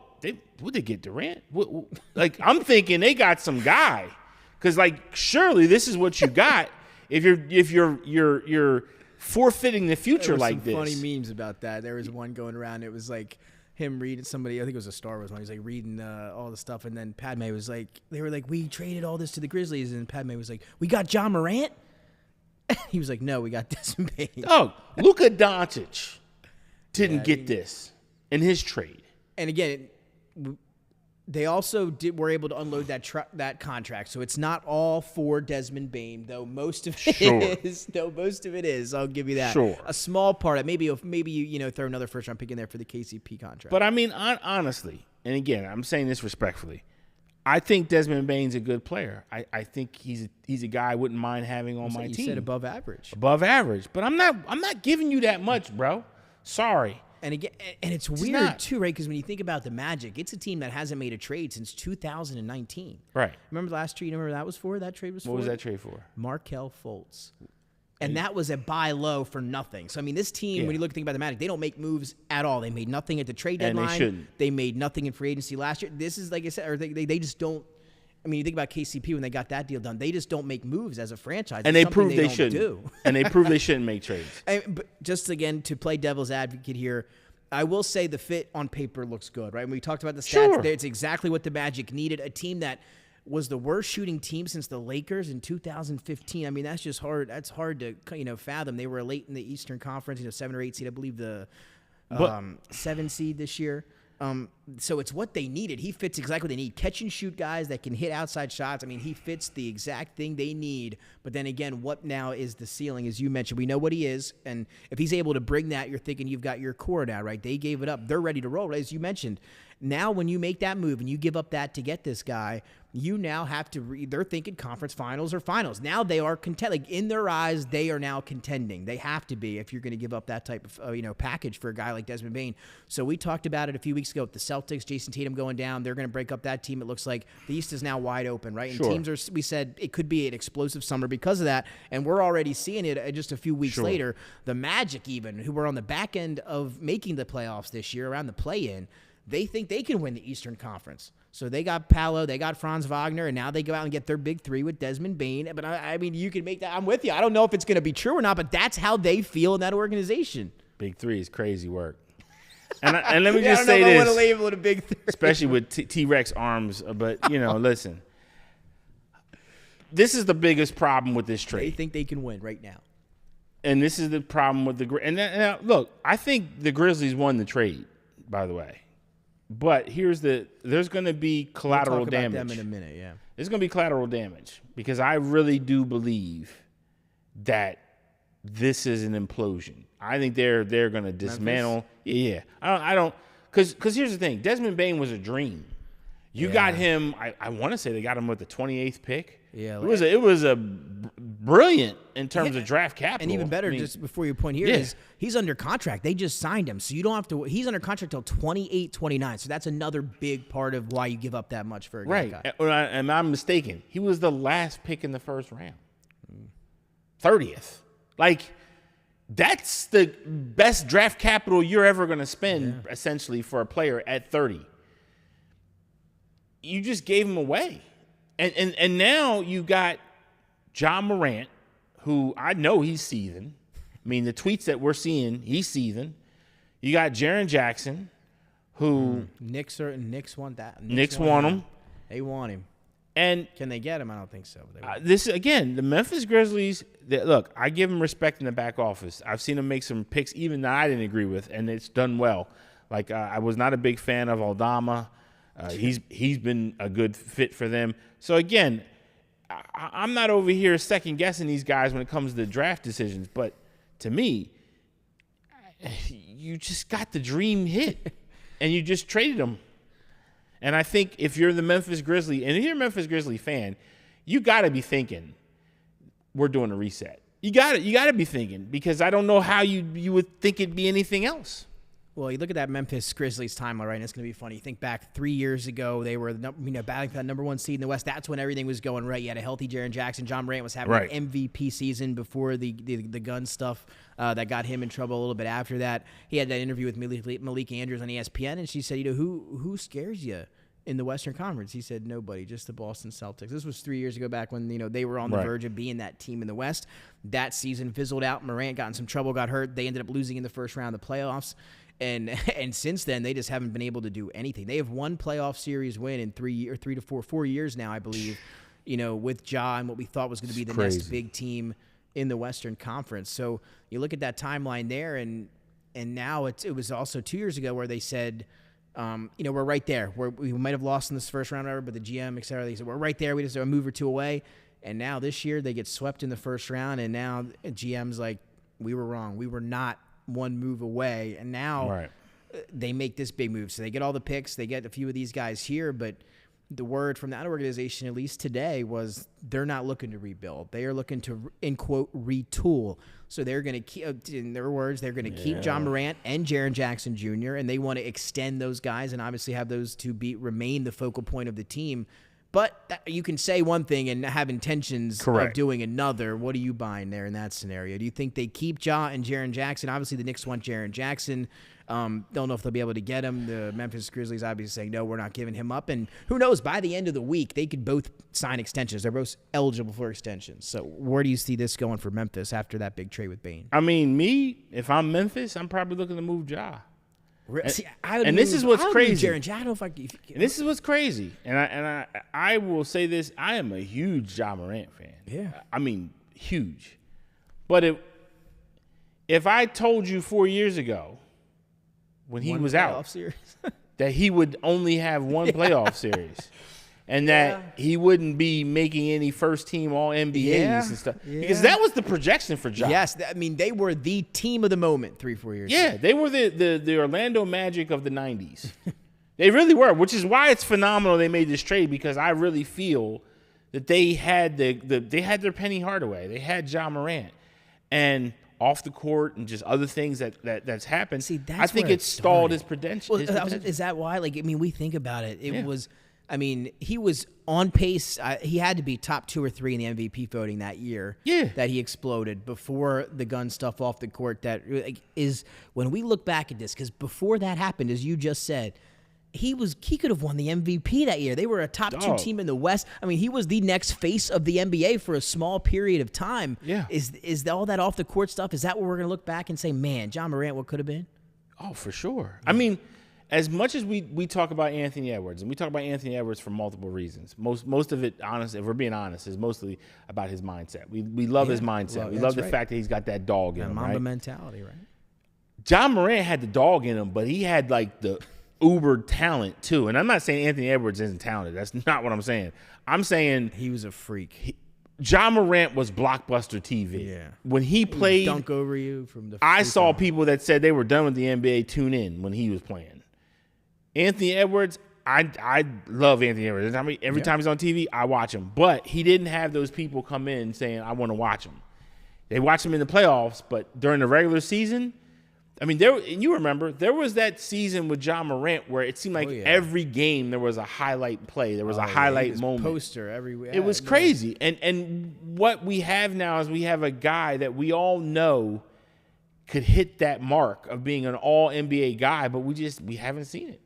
would they get Durant?" Like, I'm thinking they got some guy, because like surely this is what you got if you're forfeiting the future like this. Funny memes about that. There was one going around. It was like him reading somebody. I think it was a Star Wars one. He was like reading all the stuff, and then Padme was like, they were like, "We traded all this to the Grizzlies," and Padme was like, "We got John Morant." He was like, "No, we got Desmond Bane." Oh, Luka Doncic didn't get this in his trade. And again, they also were able to unload that contract, so it's not all for Desmond Bane, though most of it is. No, most of it is. I'll give you that. Sure. A small part. Maybe you throw another first round pick in there for the KCP contract. But I mean, honestly, and again, I'm saying this respectfully. I think Desmond Bane's a good player. I think he's a guy I wouldn't mind having on my team. You said above average. Above average, but I'm not giving you that much, bro. Sorry. And again, and it's weird too, right? Because when you think about the Magic, it's a team that hasn't made a trade since 2019. Right. Remember the last trade? Remember that was for? That trade was for? What was that trade for? Markelle Fultz. And that was a buy low for nothing. So, I mean, this team, when you think about the Magic, they don't make moves at all. They made nothing at the trade deadline. And they shouldn't. They made nothing in free agency last year. This is, like I said, or they just don't. I mean, you think about KCP when they got that deal done. They just don't make moves as a franchise. And they proved they shouldn't. And they proved they shouldn't make trades. But just, again, to play devil's advocate here, I will say the fit on paper looks good, right? When we talked about the stats, it's exactly what the Magic needed. A team that was the worst shooting team since the Lakers in 2015. I mean, that's just hard. That's hard to fathom. They were late in the Eastern Conference, 7 or 8 seed. I believe the 7 seed this year. So it's what they needed. He fits exactly what they need. Catch and shoot guys that can hit outside shots. I mean, he fits the exact thing they need. But then again, what now is the ceiling? As you mentioned, we know what he is. And if he's able to bring that, you're thinking you've got your core now, right? They gave it up. They're ready to roll, right? As you mentioned. Now, when you make that move and you give up that to get this guy, you now have to they're thinking conference finals or finals. Now they are in their eyes, they are now contending. They have to be if you're going to give up that type of package for a guy like Desmond Bane. So we talked about it a few weeks ago with the Celtics, Jason Tatum going down. They're going to break up that team. It looks like the East is now wide open, right? And teams we said it could be an explosive summer because of that, and we're already seeing it just a few weeks later. The Magic, even, who were on the back end of making the playoffs this year, around the play-in, they think they can win the Eastern Conference. So they got Paolo, they got Franz Wagner, and now they go out and get their big three with Desmond Bane. But, I mean, you can make that. I'm with you. I don't know if it's going to be true or not, but that's how they feel in that organization. Big three is crazy work. And let me just say this. I want to label it a big three. Especially with T-Rex arms. But, listen. This is the biggest problem with this trade. They think they can win right now. And this is the problem with the – and now, look, I think the Grizzlies won the trade, by the way. But there's going to be collateral damage. We'll talk about them in a minute, yeah. There's going to be collateral damage because I really do believe that this is an implosion. I think they're going to dismantle. Yeah. I don't because here's the thing. Desmond Bane was a dream. You got him. I want to say they got him with the 28th pick. Yeah, it was a brilliant in terms of draft capital. And even better, just before your point here, is he's under contract. They just signed him, so you don't have to. He's under contract till 28, 29. So that's another big part of why you give up that much for a guy. Right, and I'm mistaken. He was the last pick in the first round, 30th. Like that's the best draft capital you're ever going to spend, essentially, for a player at 30. You just gave him away. And now you got John Morant, who I know he's seething. I mean, the tweets that we're seeing, he's seething. You got Jaren Jackson, who Knicks want that. Knicks want him. They want him. And can they get him? I don't think so. This again, the Memphis Grizzlies. Look, I give them respect in the back office. I've seen them make some picks even that I didn't agree with, and it's done well. Like I was not a big fan of Aldama. He's been a good fit for them. So, again, I'm not over here second-guessing these guys when it comes to draft decisions. But to me, you just got the dream hit, and you just traded them. And I think if you're the Memphis Grizzlies, and if you're a Memphis Grizzlies fan, you got to be thinking, we're doing a reset. You got to be thinking, because I don't know how you would think it'd be anything else. Well, you look at that Memphis Grizzlies timeline, right? And it's going to be funny. You think back 3 years ago, they were battling for that number 1 seed in the West. That's when everything was going right. You had a healthy Jaren Jackson. John Morant was having an MVP season before the gun stuff that got him in trouble a little bit after that. He had that interview with Malik Andrews on ESPN, and she said, who scares you in the Western Conference? He said, nobody, just the Boston Celtics. This was 3 years ago, back when they were on the verge of being that team in the West. That season fizzled out. Morant got in some trouble, got hurt. They ended up losing in the first round of the playoffs. And since then, they just haven't been able to do anything. They have one playoff series win in 4 years now, I believe, with Ja and what we thought was going to be the next big team in the Western Conference. So you look at that timeline there, and now it was also 2 years ago where they said, we're right there. We might have lost in this first round, but the GM, et cetera, they said, we're right there. We just are a move or two away. And now this year, they get swept in the first round, and now GM's like, we were wrong. We were not one move away, and now they make this big move. So they get all the picks. They get a few of these guys here, but the word from that organization, at least today, was they're not looking to rebuild. They are looking to, in quote, retool. So they're going to keep, in their words, they're going to keep John Morant and Jaren Jackson Jr., and they want to extend those guys and obviously have those two remain the focal point of the team. But you can say one thing and have intentions Correct. of doing another. What are you buying there in that scenario? Do you think they keep Ja and Jaren Jackson? Obviously, the Knicks want Jaren Jackson. Don't know if they'll be able to get him. The Memphis Grizzlies obviously saying, no, we're not giving him up. And who knows, by the end of the week, they could both sign extensions. They're both eligible for extensions. So where do you see this going for Memphis after that big trade with Bane? I mean, if I'm Memphis, I'm probably looking to move Ja. See, this is what's crazy. Jaren Jackson, I don't know if I can, and this is what's crazy. And I will say this: I am a huge Ja Morant fan. Yeah, I mean, huge. But if I told you 4 years ago, when he was out, that he would only have one playoff series, and that he wouldn't be making any first-team All-NBAs and stuff, because that was the projection for Ja. Yes, I mean, they were the team of the moment 3-4 years ago. Yeah, they were the Orlando Magic of the 90s. They really were, which is why it's phenomenal they made this trade, because I really feel that they had they had their Penny Hardaway. They had Ja Morant. And off the court and just other things that's happened. See, that's I think it stalled his potential. Well, is that why? Like, I mean, we think about it. It was, I mean, he was on pace. He had to be top 2 or 3 in the MVP voting that year. Yeah. That he exploded before the gun stuff off the court. That is when we look back at this, because before that happened, as you just said, he could have won the MVP that year. They were a top 2 team in the West. I mean, he was the next face of the NBA for a small period of time. Yeah. Is all that off the court stuff? Is that where we're going to look back and say, man, Ja Morant, what could have been? Oh, for sure. I mean, as much as we talk about Anthony Edwards, and we talk about Anthony Edwards for multiple reasons, most of it, honest, if we're being honest, is mostly about his mindset. We love his mindset. We love the fact that he's got that dog in him, Mamba right? mentality, right? Ja Morant had the dog in him, but he had like the uber talent too. And I'm not saying Anthony Edwards isn't talented. That's not what I'm saying. I'm saying he was a freak. Ja Morant was blockbuster TV. Yeah. When he played, dunk over you from the. I saw people that said they were done with the NBA tune in when he was playing. Anthony Edwards, I love Anthony Edwards. Every time he's on TV, I watch him. But he didn't have those people come in saying, I want to watch him. They watch him in the playoffs, but during the regular season, I mean, and you remember, there was that season with Ja Morant where it seemed like every game there was a highlight play. There was a highlight moment. Poster everywhere. It was crazy. And what we have now is we have a guy that we all know could hit that mark of being an all-NBA guy, but we haven't seen it.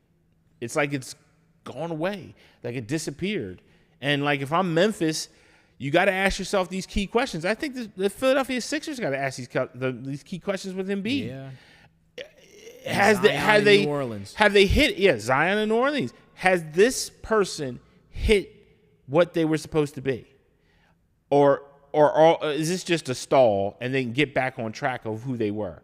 It's like it's gone away, like it disappeared. And like if I'm Memphis, you got to ask yourself these key questions. I think the Philadelphia Sixers got to ask these key questions with Embiid. Yeah. Have they hit Zion in New Orleans? Has this person hit what they were supposed to be? Or is this just a stall and then get back on track of who they were?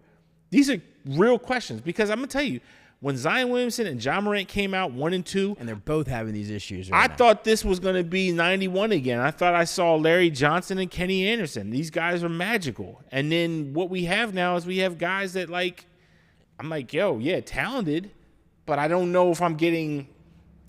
These are real questions, because I'm going to tell you, when Zion Williamson and Ja Morant came out 1 and 2, and they're both having these issues I thought this was going to be 91 again. I thought I saw Larry Johnson and Kenny Anderson. These guys are magical. And then what we have now is we have guys that I'm like, yo, yeah, talented, but I don't know if I'm getting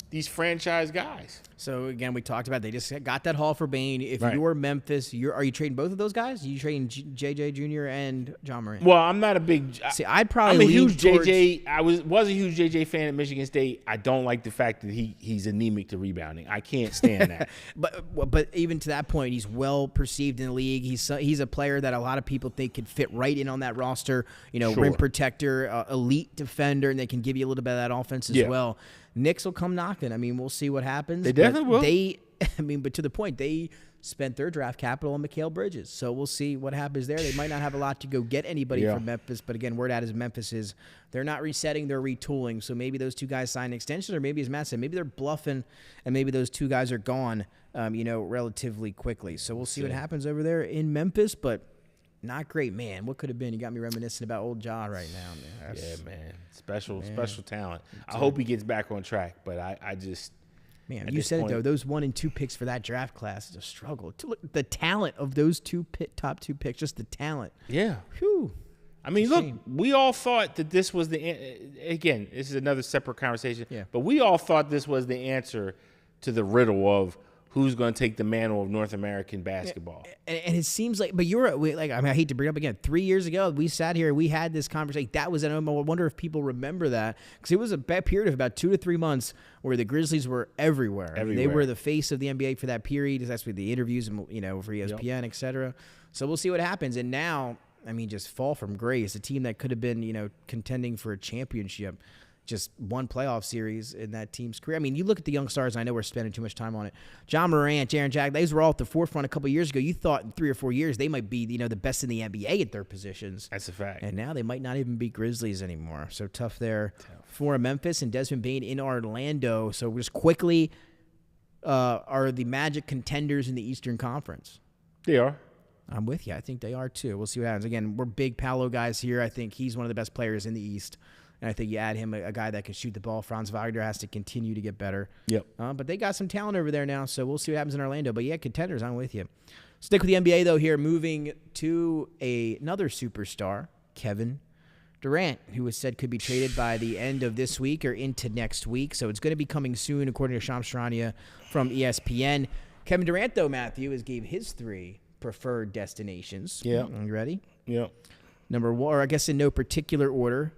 these franchise guys. So, again, we talked about they just got that haul for Bane. If you're Memphis, are you trading both of those guys? Are you trading JJ Jr. and Ja Morant? Well, I'm not a big – see, I'd probably I'm a huge JJ – I was a huge JJ fan at Michigan State. I don't like the fact that he's anemic to rebounding. I can't stand that. But even to that point, he's well perceived in the league. He's a player that a lot of people think could fit right in on that roster. Rim protector, elite defender, and they can give you a little bit of that offense as well. Knicks will come knocking. I mean, we'll see what happens. They definitely will. But to the point, they spent their draft capital on Mikal Bridges. So we'll see what happens there. They might not have a lot to go get anybody from Memphis. But again, word out is Memphis is they're not resetting, they're retooling. So maybe those 2 guys sign an extension, or maybe, as Matt said, maybe they're bluffing, and maybe those 2 guys are gone, relatively quickly. So we'll see what happens over there in Memphis. But not great, man. What could have been? You got me reminiscing about old Ja right now, man. Yeah, man. Special talent. I hope he gets back on track, but I just – man, you said it, though. Those 1 and 2 picks for that draft class is a struggle. Look, the talent of those top 2 picks, just the talent. Yeah. Whew. I mean, look, we all thought that this was again, this is another separate conversation, but we all thought this was the answer to the riddle of who's going to take the mantle of North American basketball. And it seems like, but I hate to bring it up again. 3 years ago, we sat here, we had this conversation. That was, I wonder if people remember that, because it was a bad period of about 2 to 3 months where the Grizzlies were everywhere. They were the face of the NBA for that period. That's with the interviews and for ESPN, et cetera. So we'll see what happens. And now, just fall from grace. A team that could have been, contending for a championship, just one playoff series in that team's career. You look at the young stars. I know we're spending too much time on it. John Morant, Jaren Jackson, these were all at the forefront a couple of years ago. You thought in 3 or 4 years they might be, the best in the NBA at their positions. That's a fact. And now they might not even be Grizzlies anymore. So tough there for Memphis and Desmond Bane in Orlando. So just quickly, are the Magic contenders in the Eastern Conference? They are. I'm with you. I think they are too. We'll see what happens. Again, we're big Paolo guys here. I think he's one of the best players in the East. And I think you add him, a guy that can shoot the ball. Franz Wagner has to continue to get better. Yep. But they got some talent over there now, so we'll see what happens in Orlando. But, yeah, contenders, I'm with you. Stick with the NBA, though, here, moving to another superstar, Kevin Durant, who was said could be traded by the end of this week or into next week. So it's going to be coming soon, according to Shams Charania from ESPN. Kevin Durant, though, Matthew, gave his 3 preferred destinations. Yeah. You ready? Yeah. Number 1, or I guess in no particular order,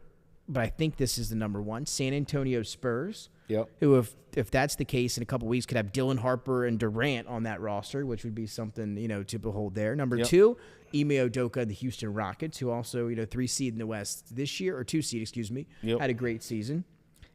but I think this is the number 1, San Antonio Spurs. Yep. Who, if that's the case, in a couple weeks could have Dylan Harper and Durant on that roster, which would be something, to behold there. Number 2, Ime Udoka and the Houston Rockets, who also, 3 seed in the West this year, or 2 seed, excuse me, had a great season.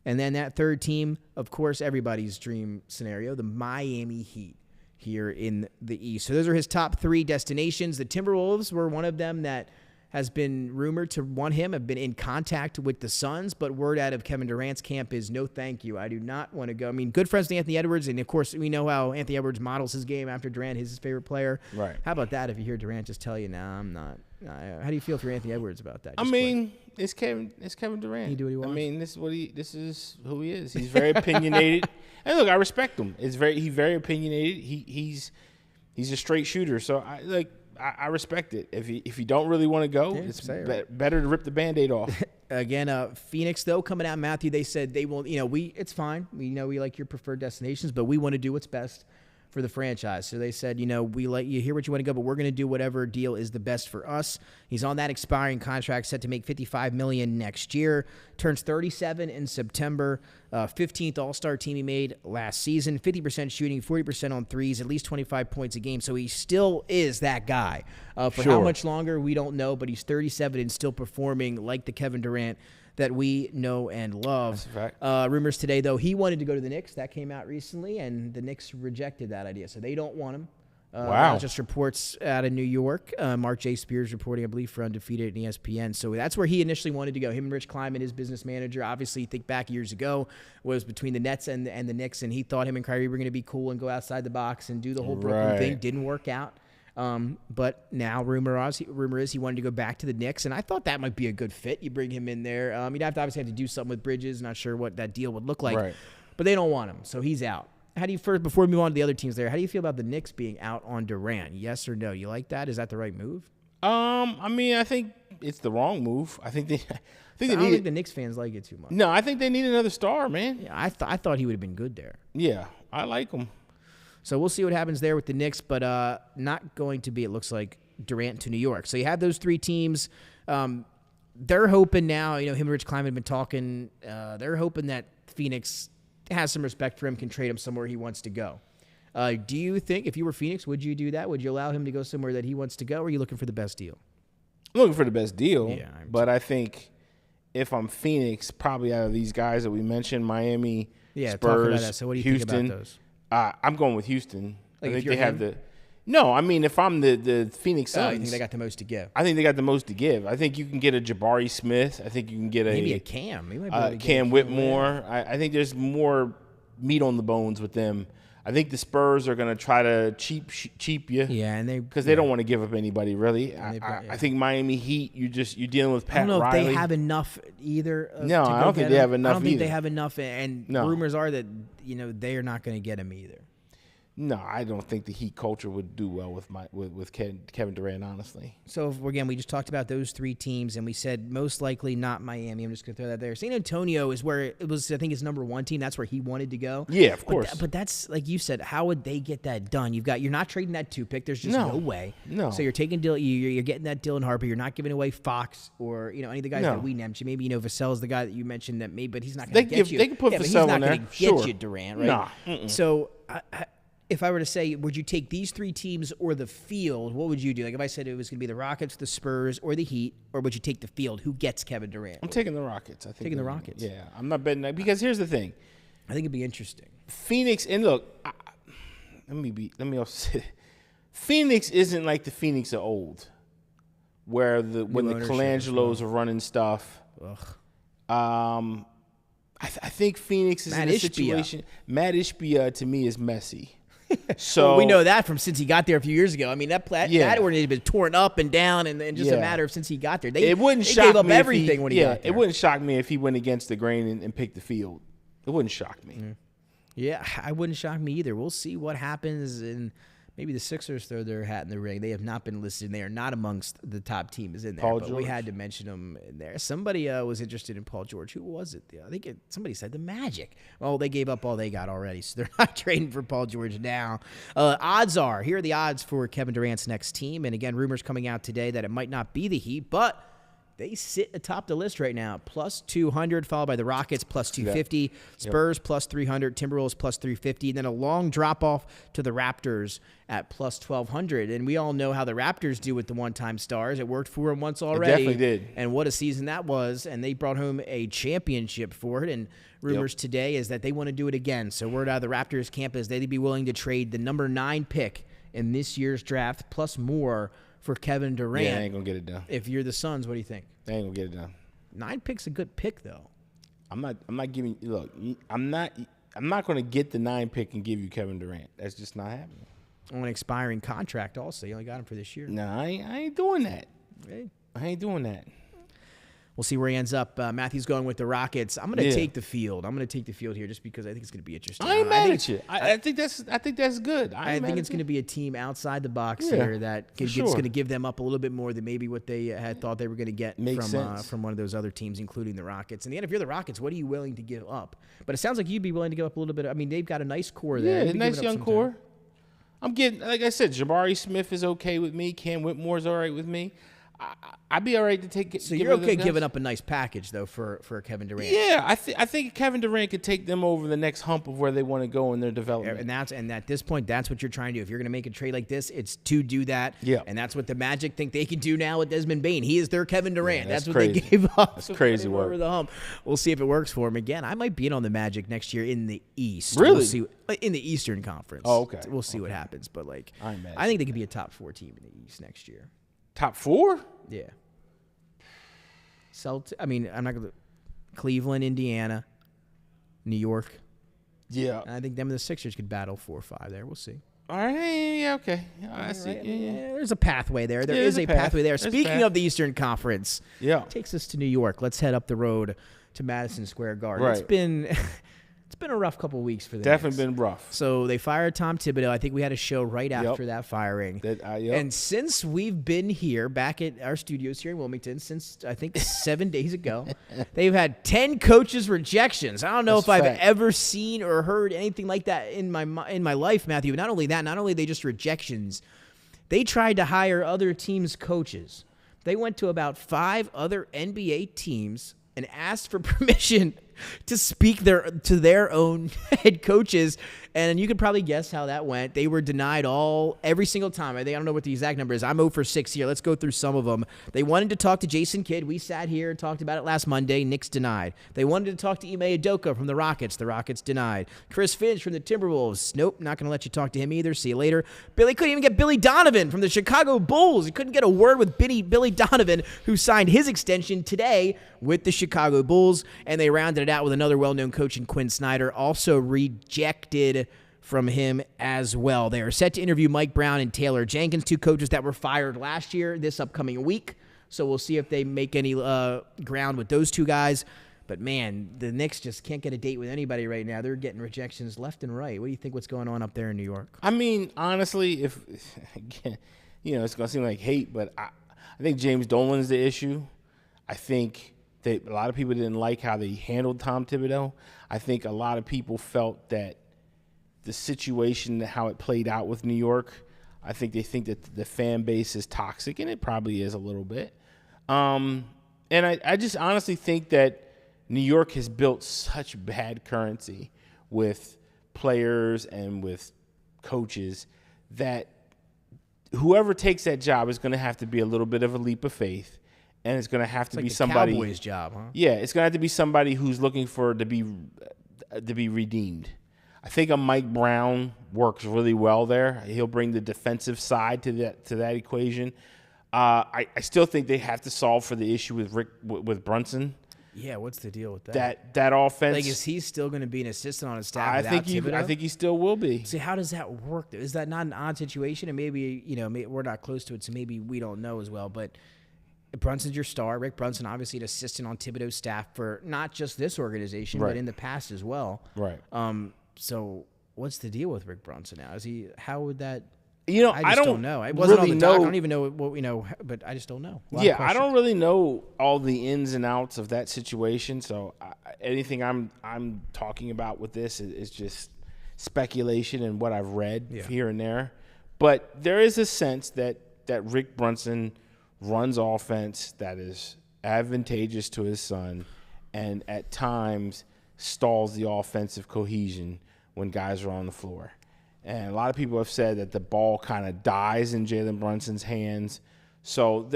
And then that third team, of course, everybody's dream scenario, the Miami Heat here in the East. So those are his top 3 destinations. The Timberwolves were one of them that has been rumored to want him, have been in contact with the Suns, but word out of Kevin Durant's camp is no thank you. I do not want to go. Good friends with Anthony Edwards, and, of course, we know how Anthony Edwards models his game after Durant, his favorite player. Right. How about that if you hear Durant just tell you, nah, I'm not. How do you feel for Anthony Edwards about that? It's Kevin Durant. He do what he wants. This is who he is. He's very opinionated. And look, I respect him. He's very opinionated. He's a straight shooter. So I respect it. If you don't really want to go, it's better to rip the Band-Aid off. Again, Phoenix, though, coming out, Matthew, they said they will, it's fine. We know we like your preferred destinations, but we want to do what's best for the franchise. So they said, we let you hear what you want to go, but we're going to do whatever deal is the best for us. He's on that expiring contract, set to make $55 million next year. Turns 37 in September. 15th All-Star team he made last season. 50% shooting, 40% on threes, at least 25 points a game. So he still is that guy. For how much longer, we don't know, but he's 37 and still performing like the Kevin Durant that we know and love. That's a fact. Rumors today, though, he wanted to go to the Knicks. That came out recently, and the Knicks rejected that idea. So they don't want him. Wow. Just reports out of New York. Mark J. Spears reporting, I believe, for Undefeated and ESPN. So that's where he initially wanted to go. Him and Rich Kleiman, his business manager, obviously, think back years ago, was between the Nets and the Knicks, and he thought him and Kyrie were going to be cool and go outside the box and do the whole Brooklyn thing. Didn't work out. But now rumor is he wanted to go back to the Knicks, and I thought that might be a good fit. You bring him in there. You'd obviously have to do something with Bridges. Not sure what that deal would look like, but they don't want him, so he's out. How do you before we move on to the other teams there? How do you feel about the Knicks being out on Durant? Yes or no? You like that? Is that the right move? I think it's the wrong move. I think I don't think the Knicks fans like it too much. No, I think they need another star, man. Yeah, I thought he would have been good there. Yeah, I like him. So we'll see what happens there with the Knicks, but not going to be, it looks like, Durant to New York. So you have those 3 teams. They're hoping now, him and Rich Kleiman have been talking. They're hoping that Phoenix has some respect for him, can trade him somewhere he wants to go. Do you think, if you were Phoenix, would you do that? Would you allow him to go somewhere that he wants to go, or are you looking for the best deal? I'm looking for the best deal, but I think if I'm Phoenix, probably out of these guys that we mentioned, Miami, Spurs, talk about that. So what do you Houston, think about those? I'm going with Houston. Like I think they have the – no, if I'm the Phoenix Suns. You think they got the most to give? I think they got the most to give. I think you can get a Jabari Smith. I think you can get maybe a Cam. Cam Whitmore. I think there's more meat on the bones with them. I think the Spurs are going to try to cheap you. Yeah, and because they don't want to give up anybody really. I think Miami Heat. You're dealing with Pat Riley. I don't know if they have enough either. No, I don't think they have enough. I don't think they have enough. And rumors are that they are not going to get him either. No, I don't think the Heat culture would do well with Kevin Durant, honestly. So, again, we just talked about those three teams, and we said most likely not Miami. I'm just going to throw that there. San Antonio is where it was, I think, his number one team. That's where he wanted to go. Yeah, of course. But that's, like you said, how would they get that done? You're not trading that 2 pick. There's just no way. No. So you're taking you're getting that Dylan Harper. You're not giving away Fox or any of the guys that we named. Maybe Vassell's the guy that you mentioned that but he's not going to get you. They can put Vassell in there. He's not going to get you Durant, right? Nah. So if I were to say, would you take these three teams or the field, what would you do? Like if I said it was going to be the Rockets, the Spurs, or the Heat, or would you take the field? Who gets Kevin Durant? I'm taking the Rockets. I think taking the Rockets. Yeah, I'm not betting that because here's the thing. I think it'd be interesting. Phoenix, and look, let me also say, Phoenix isn't like the Phoenix of old, where when the Colangelos are running stuff. Ugh. I think Phoenix is in a situation. Matt Ishbia to me is messy. So we know that from since he got there a few years ago. I mean, that organization has been torn up and down, and just a matter of since he got there. They gave up everything when he got there. It wouldn't shock me if he went against the grain and picked the field. It wouldn't shock me. Mm. Yeah, I wouldn't shock me either. We'll see what happens, and maybe the Sixers throw their hat in the ring. They have not been listed. They are not amongst the top teams in there. Paul but George. We had to mention them in there. Somebody was interested in Paul George. Who was it? I think somebody said the Magic. Well, they gave up all they got already, so they're not trading for Paul George now. Here are the odds for Kevin Durant's next team. And again, rumors coming out today that it might not be the Heat, but they sit atop the list right now, plus 200, followed by the Rockets, plus 250, Spurs, plus 300, Timberwolves, plus 350, and then a long drop-off to the Raptors at plus 1,200. And we all know how the Raptors do with the one-time stars. It worked for them once already. It definitely did. And what a season that was, and they brought home a championship for it, and rumors today is that they want to do it again. So word out of the Raptors camp is they'd be willing to trade the number 9 pick in this year's draft, plus more, for Kevin Durant. Yeah, I ain't going to get it done. If you're the Suns, what do you think? They ain't going to get it done. 9 pick's a good pick, though. I'm not giving – look, I'm not going to get the 9 pick and give you Kevin Durant. That's just not happening. On an expiring contract also. You only got him for this year. No, I ain't doing that. Hey. I ain't doing that. We'll see where he ends up. Matthew's going with the Rockets. I'm going to take the field. I'm going to take the field here just because I think it's going to be interesting. I ain't mad at you. I think that's good. I think it's going to be a team outside the box here that is going to give them up a little bit more than maybe what they had thought they were going to get from one of those other teams, including the Rockets. In the end, if you're the Rockets, what are you willing to give up? But it sounds like you'd be willing to give up a little bit. I mean, they've got a nice core there. Yeah, a nice young core. I'm getting, like I said, Jabari Smith is okay with me. Cam Whitmore's all right with me. I'd be all right to take it. So you're okay giving up a nice package, though, for Kevin Durant. Yeah, I think Kevin Durant could take them over the next hump of where they want to go in their development. And at this point, that's what you're trying to do. If you're going to make a trade like this, it's to do that. Yeah. And that's what the Magic think they can do now with Desmond Bane. He is their Kevin Durant. Yeah, that's what they gave up. That's crazy work. Over the hump. We'll see if it works for him. Again, I might be in on the Magic next year in the East. Really? We'll see, in the Eastern Conference. Oh, okay. We'll see what happens. But I think they could be a top 4 team in the East next year. Top 4? Yeah. I'm not going to. Cleveland, Indiana, New York. Yeah. And I think them and the Sixers could battle 4 or 5 there. We'll see. All right. Yeah. Okay. I see. Right. Yeah. There's a pathway there. There is a pathway there. Speaking of the Eastern Conference, takes us to New York. Let's head up the road to Madison Square Garden. Right. It's been a rough couple of weeks for them. Definitely been rough. So they fired Tom Thibodeau. I think we had a show right after that firing. And since we've been here, back at our studios here in Wilmington, since I think 7 days ago, they've had 10 coaches rejections. I don't know if I've ever seen or heard anything like that in my life, Matthew. Not only that, not only are they just rejections, they tried to hire other teams' coaches. They went to about 5 other NBA teams and asked for permission to speak to their own head coaches, and you could probably guess how that went. They were denied every single time. I don't know what the exact number is. I'm 0 for 6 here. Let's go through some of them. They wanted to talk to Jason Kidd. We sat here and talked about it last Monday. Knicks denied. They wanted to talk to Ime Udoka from the Rockets. The Rockets denied. Chris Finch from the Timberwolves. Nope, not going to let you talk to him either. See you later. Billy couldn't even get Billy Donovan from the Chicago Bulls. He couldn't get a word with Billy Donovan, who signed his extension today with the Chicago Bulls, and they rounded it out with another well-known coach in Quinn Snyder, also rejected from him as well. They are set to interview Mike Brown and Taylor Jenkins, 2 coaches that were fired last year, this upcoming week. So we'll see if they make any ground with those 2 guys. But, man, the Knicks just can't get a date with anybody right now. They're getting rejections left and right. What do you think what's going on up there in New York? I mean, honestly, again, it's going to seem like hate, but I think James Dolan's the issue. I think that a lot of people didn't like how they handled Tom Thibodeau. I think a lot of people felt that the situation, how it played out with New York, I think they think that the fan base is toxic, and it probably is a little bit. And I just honestly think that New York has built such bad currency with players and with coaches that whoever takes that job is going to have to be a little bit of a leap of faith, and it's going to have to be somebody. Cowboys job, huh? Yeah, it's going to have to be somebody who's looking for to be redeemed. I think a Mike Brown works really well there. He'll bring the defensive side to that equation. I still think they have to solve for the issue with Brunson. Yeah, what's the deal with that? That offense. Like, is he still going to be an assistant on his staff? I think he still will be. See, how does that work? Is that not an odd situation? And maybe we're not close to it, so maybe we don't know as well. But Brunson's your star. Rick Brunson, obviously an assistant on Thibodeau's staff for not just this organization, but in the past as well. Right. So what's the deal with Rick Brunson now? Is he? How would that? I don't know. It wasn't really on the doc. I don't even know what but I just don't know. Yeah, I don't really know all the ins and outs of that situation. So anything I'm talking about with this is just speculation and what I've read here and there. But there is a sense that Rick Brunson runs offense that is advantageous to his son, and at times stalls the offensive cohesion when guys are on the floor. And a lot of people have said that the ball kind of dies in Jalen Brunson's hands. So,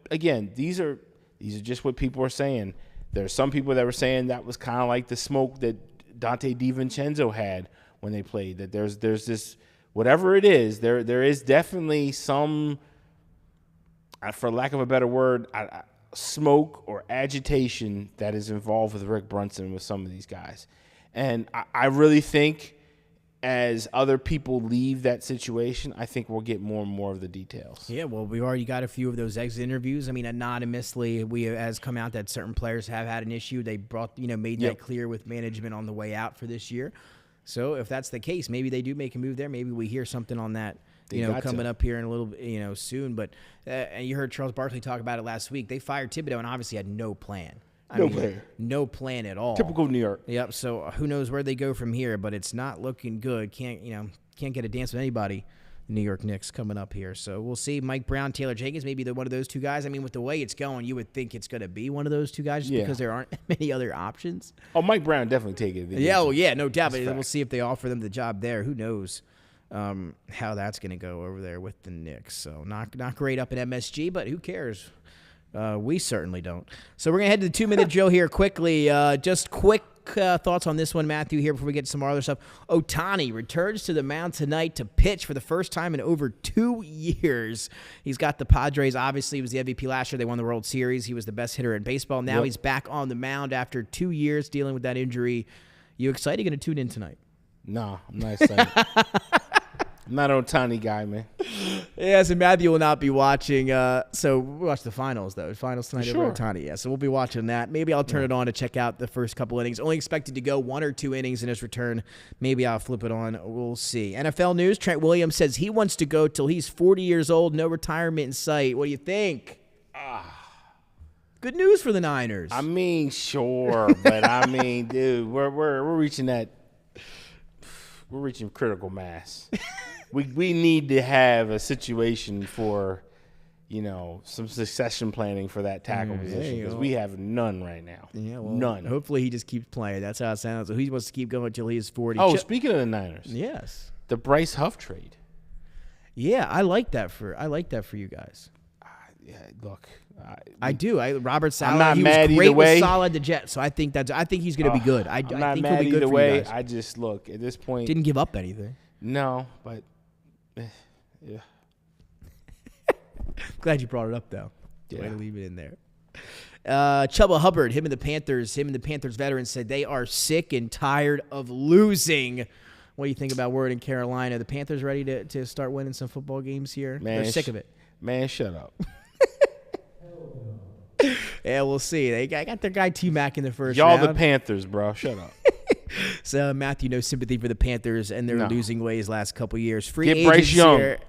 again, these are just what people are saying. There's some people that were saying that was kind of like the smoke that Dante DiVincenzo had when they played, that there's this, whatever it is, there is definitely some, for lack of a better word, smoke or agitation that is involved with Rick Brunson with some of these guys. And I really think as other people leave that situation, I think we'll get more and more of the details. Yeah, well, we've already got a few of those exit interviews. I mean, anonymously, has come out that certain players have had an issue. They made that clear with management on the way out for this year. So if that's the case, maybe they do make a move there. Maybe we hear something on that, coming up here in a little, soon. But you heard Charles Barkley talk about it last week. They fired Thibodeau and obviously had no plan. No plan at all. Typical New York. Yep. So who knows where they go from here? But it's not looking good. Can't get a dance with anybody. New York Knicks coming up here. So we'll see. Mike Brown, Taylor Jenkins, maybe one of those two guys. I mean, with the way it's going, you would think it's going to be one of those two guys, just because there aren't many other options. Oh, Mike Brown definitely take it. Yeah. Well, yeah, no doubt. But we'll see if they offer them the job there. Who knows how that's going to go over there with the Knicks? So not great up at MSG, but who cares? We certainly don't. So we're going to head to the 2-minute drill here quickly. Just quick thoughts on this one, Matthew, here before we get to some other stuff. Ohtani returns to the mound tonight to pitch for the first time in over 2 years. He's got the Padres. Obviously, he was the MVP last year. They won the World Series. He was the best hitter in baseball. Now he's back on the mound after 2 years dealing with that injury. You excited? Going to tune in tonight? No, I'm not excited. I'm not an Ohtani guy, man. Yes, and Matthew will not be watching. So we'll watch the finals, though. Finals tonight over Ohtani. Yeah, so we'll be watching that. Maybe I'll turn it on to check out the first couple innings. Only expected to go 1 or 2 innings in his return. Maybe I'll flip it on. We'll see. NFL news, Trent Williams says he wants to go till he's 40 years old. No retirement in sight. What do you think? Good news for the Niners. I mean, sure. But, I mean, dude, we're reaching that. We're reaching critical mass. We need to have a situation for, some succession planning for that tackle position, because we have none right now. Yeah, well, none. Hopefully he just keeps playing. That's how it sounds. So he wants to keep going until he is 40. Oh, speaking of the Niners. Yes. The Bryce Huff trade. Yeah, I like that for you guys. Yeah, look. I do. Robert Saleh. I'm not he mad was great either way. with Saleh the Jets, so I think he's going to be good. I not think mad he'll be good either for way. you guys. I just look at this point. Didn't give up anything. No, but yeah. Glad you brought it up, though. Yeah. Way to leave it in there. Chuba Hubbard, him and the Panthers veterans said they are sick and tired of losing. What do you think about word in Carolina? The Panthers ready to start winning some football games here? Man, they're sick of it. Man, shut up. Yeah, we'll see. I got their guy T-Mac in the first Y'all round. the Panthers, bro. Shut up. So, Matthew, no sympathy for the Panthers and their losing ways last couple years. Free Get Bryce Young. Here.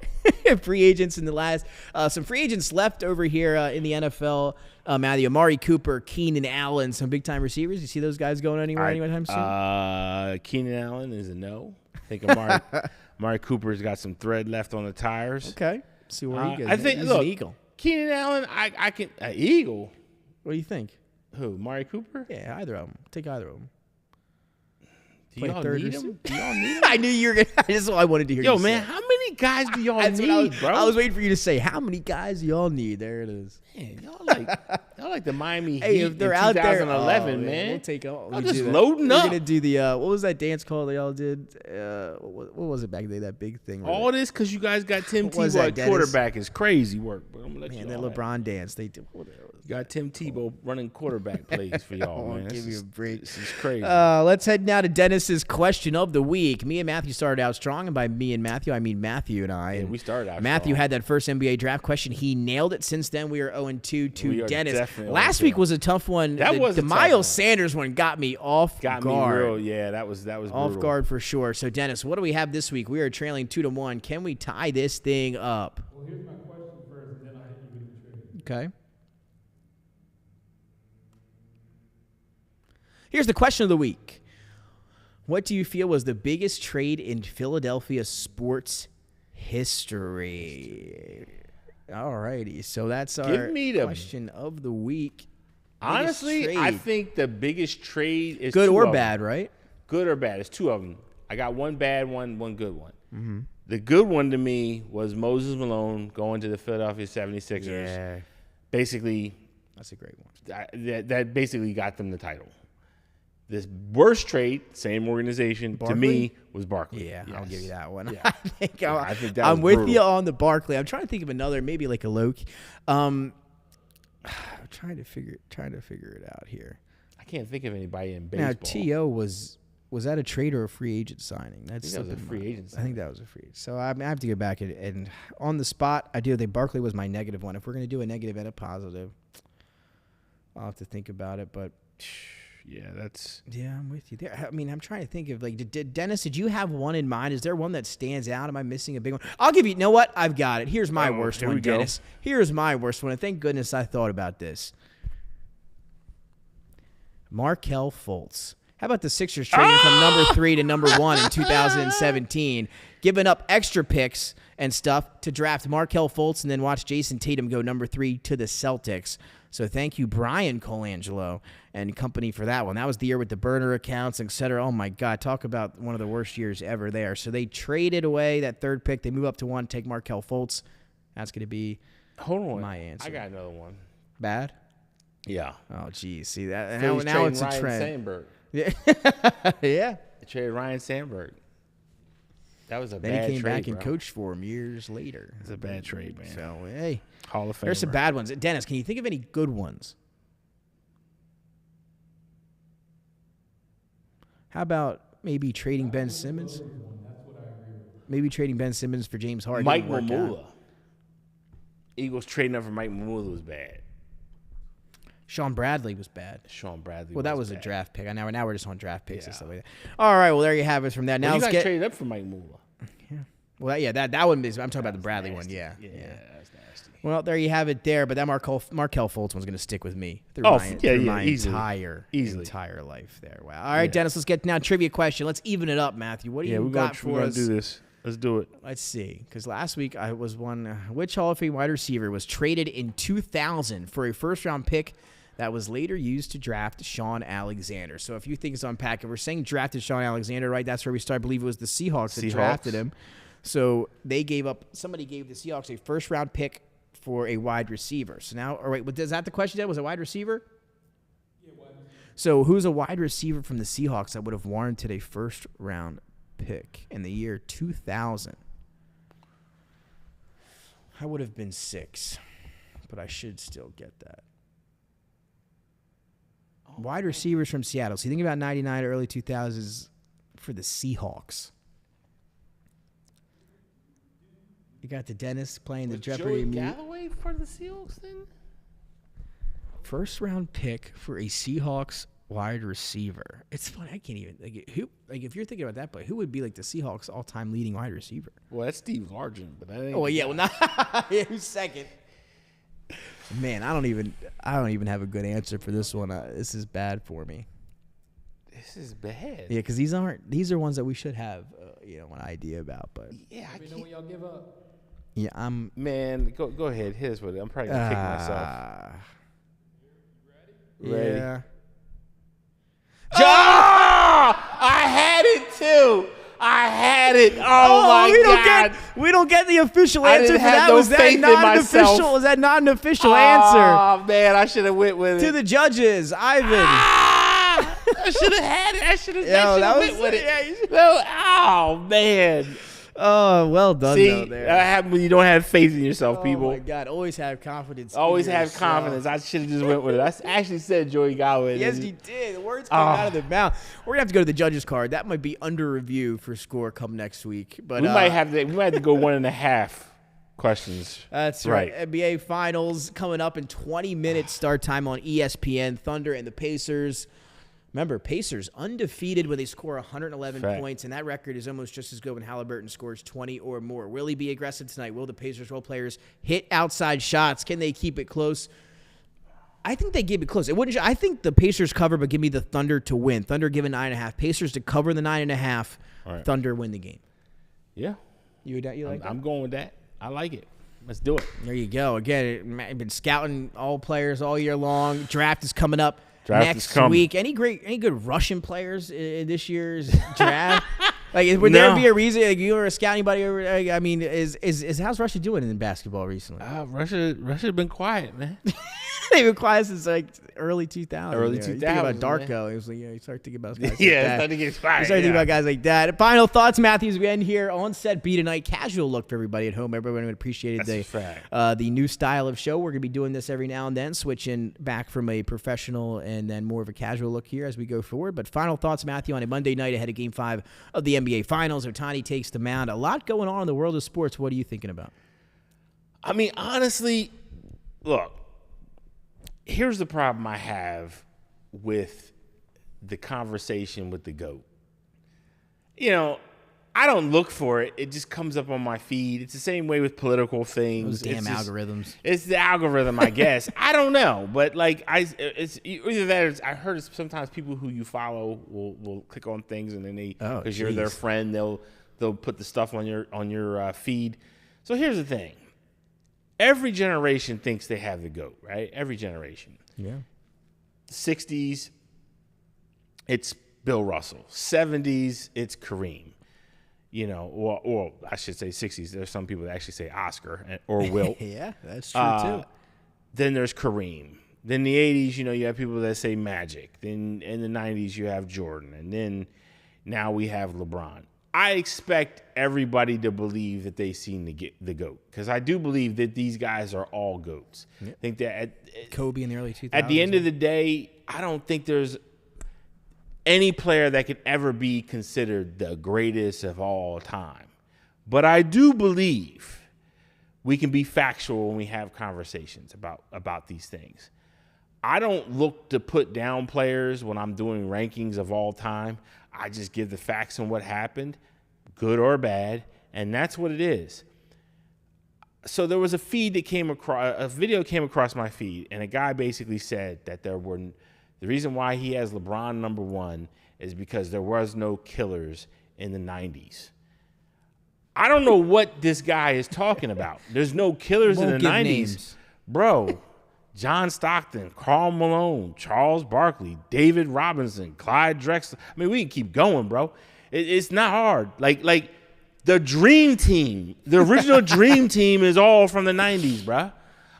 Free agents in the last some free agents left over here in the NFL. Matthew, Amari Cooper, Keenan Allen, some big-time receivers. You see those guys going anywhere anytime soon? Keenan Allen is a no. I think Amari Cooper's got some thread left on the tires. Okay. See where he goes. I think, he's look, an Eagle. Keenan Allen, I can – Eagle? What do you think? Who, Amari Cooper? Yeah, either of them. Take either of them. Do y'all need him? I knew you were going to. That's what I wanted to hear you say. Yo, man, how many guys do y'all need, bro? I was waiting for you to say, how many guys do y'all need? There it is. Man, y'all like the Miami Heat if they're in out there, 2011, man. We'll take all. Y'all just loading up. We're going to do the, what was that dance call they all did? What was it back then, that big thing? All this because you guys got Tim Tebow at quarterback is crazy work. But I'm gonna let man, you that LeBron dance. They did. You got Tim Tebow running quarterback plays for y'all, man. Give you a break. This is crazy. Let's head now to Dennis's question of the week. Me and Matthew started out strong, and by me and Matthew, I mean Matthew and I. Yeah, we started out Matthew strong. had that first NBA draft question. He nailed it. Since then, we are 0-2 to Dennis. Last 0-2. Week was a tough one. The Miles Sanders one got me off guard. Me real. Yeah, that was off brutal. guard for sure. So, Dennis, what do we have this week? We are trailing 2-1. Can we tie this thing up? Well, here's my question first, and then I'll hit you with the trivia. Okay. Here's the question of the week. What do you feel was the biggest trade in Philadelphia sports history? All righty. So that's our question of the week. Honestly, I think the biggest trade is good or bad, right? Good or bad. It's two of them. I got one bad one, one good one. Mm-hmm. The good one to me was Moses Malone going to the Philadelphia 76ers. Yeah. Basically, that's a great one. That basically got them the title. This worst trade, same organization, to me, was Barkley. Yeah, yes. I'll give you that one. Yeah. I think that I'm was with you on the Barkley. I'm trying to think of another, maybe like a Loki. I'm trying to figure it out here. I can't think of anybody in baseball. Now, T.O. was that a trade or a free agent signing? I think that was a free agent signing. I think that was a free agent. So I have to go back and on the spot, I do think Barkley was my negative one. If we're going to do a negative and a positive, I'll have to think about it, but yeah, I'm with you there. I mean, I'm trying to think of Dennis, did you have one in mind? Is there one that stands out? Am I missing a big one? I'll give you. You know what? I've got it. Here's my worst one, Dennis. Here's my worst one. And thank goodness I thought about this. Markelle Fultz. How about the Sixers trading from number 3 to number 1 in 2017, giving up extra picks and stuff to draft Markelle Fultz and then watch Jason Tatum go number 3 to the Celtics. So thank you, Brian Colangelo and company, for that one. That was the year with the burner accounts, et cetera. Oh, my God. Talk about one of the worst years ever there. So they traded away that third pick. They move up to 1, take Markelle Fultz. That's going to be my answer. I got another one. Bad? Yeah. Oh, geez. See, that now it's a Ryan trend. Sandberg. Yeah. Yeah. They traded Ryan Sandberg. That was a bad trade. Then he came back and coached for him years later. It's a bad trade, man. So, hey. Hall of Fame. There's some bad ones. Dennis, can you think of any good ones? How about maybe trading Ben Simmons? Maybe trading Ben Simmons for James Harden. Mike Mamula. Eagles trading up for Mike Mamula was bad. Sean Bradley was bad. Well, that was a draft pick. Now we're just on draft picks and stuff like that. All right, well, there you have it from that. Now you guys traded up for Mike Mamula. Yeah. Well, yeah, that one is. I'm talking about the Bradley one. Yeah. That's nasty. Well, there you have it there. But that Markelle Fultz one's going to stick with me through my entire life there. Wow. All right, Dennis, let's get now trivia question. Let's even it up, Matthew. What do you got for us? We're going to do this. Let's do it. Let's see. Because last week I was one. Which Hall of Fame wide receiver was traded in 2000 for a first-round pick that was later used to draft Sean Alexander? So a few things to unpack. If we're saying drafted Sean Alexander, right? That's where we started. I believe it was the Seahawks that drafted him. So somebody gave the Seahawks a first-round pick for a wide receiver. So now, all right, is that the question? Was it wide receiver? Yeah, wide receiver. So who's a wide receiver from the Seahawks that would have warranted a first-round pick in the year 2000? I would have been 6, but I should still get that. Wide receivers from Seattle. So you think about 99, early 2000s for the Seahawks. You got the Dennis playing the Jeopardy Joey mute. Galloway for the Seahawks then? first-round pick for a Seahawks wide receiver. It's funny. I can't even if you're thinking about that, but who would be like the Seahawks all-time leading wide receiver? Well, that's Steve Largent, but that ain't. Oh yeah, well not who's second? Man, I don't even have a good answer for this one. This is bad for me. This is bad. Yeah, because these are ones that we should have an idea about. But yeah, I know when y'all give up. Yeah, Man, go ahead. Hit us with it. I'm probably gonna kick myself. Ready? Yeah. I had it too. I had it. Oh my God. We don't get the official answer for that. No Was that not an official? Was that not an official answer? Oh man, I should have went with it. To the judges, Ivan. I should have had it. I should have went with it. Oh man. Oh, well done. See, though, there. that happens when you don't have faith in yourself, people. Oh my God, always have confidence. Always have confidence. I should have just went with it. I actually said Joey Godwin. Yes, you did. The words come out of the mouth. We're gonna have to go to the judges' card. That might be under review for score come next week. But we might have to go 1.5 questions. That's right. NBA Finals coming up in 20 minutes. Start time on ESPN. Thunder and the Pacers. Remember, Pacers undefeated when they score 111 points, and that record is almost just as good when Halliburton scores 20 or more. Will he be aggressive tonight? Will the Pacers role players hit outside shots? Can they keep it close? I think they keep it close. I think the Pacers cover, but give me the Thunder to win. Thunder given 9.5. Pacers to cover the 9.5. Right. Thunder win the game. Yeah. You like that? I'm going with that. I like it. Let's do it. There you go. Again, I've been scouting all players all year long. Draft is coming up. Next week, any good Russian players in this year's draft? Would there be a reason you were scouting anybody? I mean, is how's Russia doing in basketball recently? Russia's been quiet, man. They've been quiet since early 2000s. Early 2000s. You think about Darko. It was like, you start thinking about guys. Starting to get quiet. You start thinking about guys like that. Final thoughts, Matthews. We end here on set B tonight. Casual look for everybody at home. Everyone would appreciate the new style of show. We're gonna be doing this every now and then, switching back from a professional and then more of a casual look here as we go forward. But final thoughts, Matthew, on a Monday night ahead of Game 5 of the NBA Finals. Ohtani takes the mound. A lot going on in the world of sports. What are you thinking about? I mean, honestly, look. Here's the problem I have with the conversation with the GOAT. I don't look for it. It just comes up on my feed. It's the same way with political things. Those damn algorithms. It's the algorithm, I guess. I don't know. But, it's either that or I heard sometimes people who you follow will click on things and then because you're their friend, they'll put the stuff on your feed. So here's the thing. Every generation thinks they have the GOAT, right? Every generation. Yeah. 60s, it's Bill Russell. 70s, it's Kareem. Or I should say 60s. There's some people that actually say Oscar or Wilt. Yeah, that's true too. Then there's Kareem. Then the 80s, you have people that say Magic. Then in the 90s, you have Jordan. And then now we have LeBron. I expect everybody to believe that they've seen the GOAT because I do believe that these guys are all GOATs. Yep. I think that Kobe in the early 2000s. At the end of the day, I don't think there's any player that could ever be considered the greatest of all time. But I do believe we can be factual when we have conversations about these things. I don't look to put down players when I'm doing rankings of all time. I just give the facts on what happened, good or bad, and that's what it is. So there was a video came across my feed, and a guy basically said that the reason why he has LeBron number 1 is because there was no killers in the 90s. I don't know what this guy is talking about. There's no killers in the 90s. Names. Bro. John Stockton, Karl Malone, Charles Barkley, David Robinson, Clyde Drexler. I mean, we can keep going, bro. It's not hard. Like the dream team, the original dream team is all from the 90s, bro.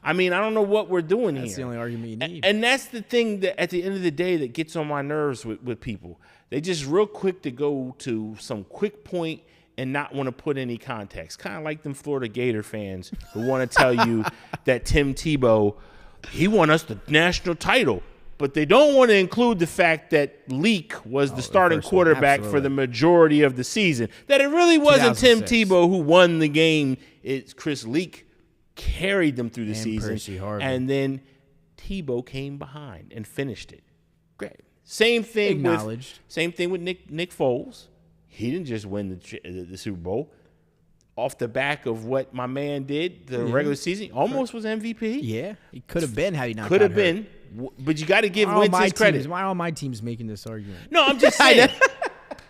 I mean, I don't know what we're doing here. That's the only argument you need. And that's the thing that at the end of the day that gets on my nerves with people. They just real quick to go to some quick point and not want to put any context. Kind of like them Florida Gator fans who want to tell you that Tim Tebow, he won us the national title, but they don't want to include the fact that Leak was the starting quarterback for the majority of the season. That it really wasn't Tim Tebow who won the game. It's Chris Leak carried them through the season. And then Tebow came behind and finished it. Great. Same thing with Nick Foles. He didn't just win the Super Bowl. Off the back of what my man did the regular season, almost was MVP. Yeah, he could have been had he not. Could have been, but you got to give Wentz his credit. Why are all my teams making this argument? No, I'm just saying.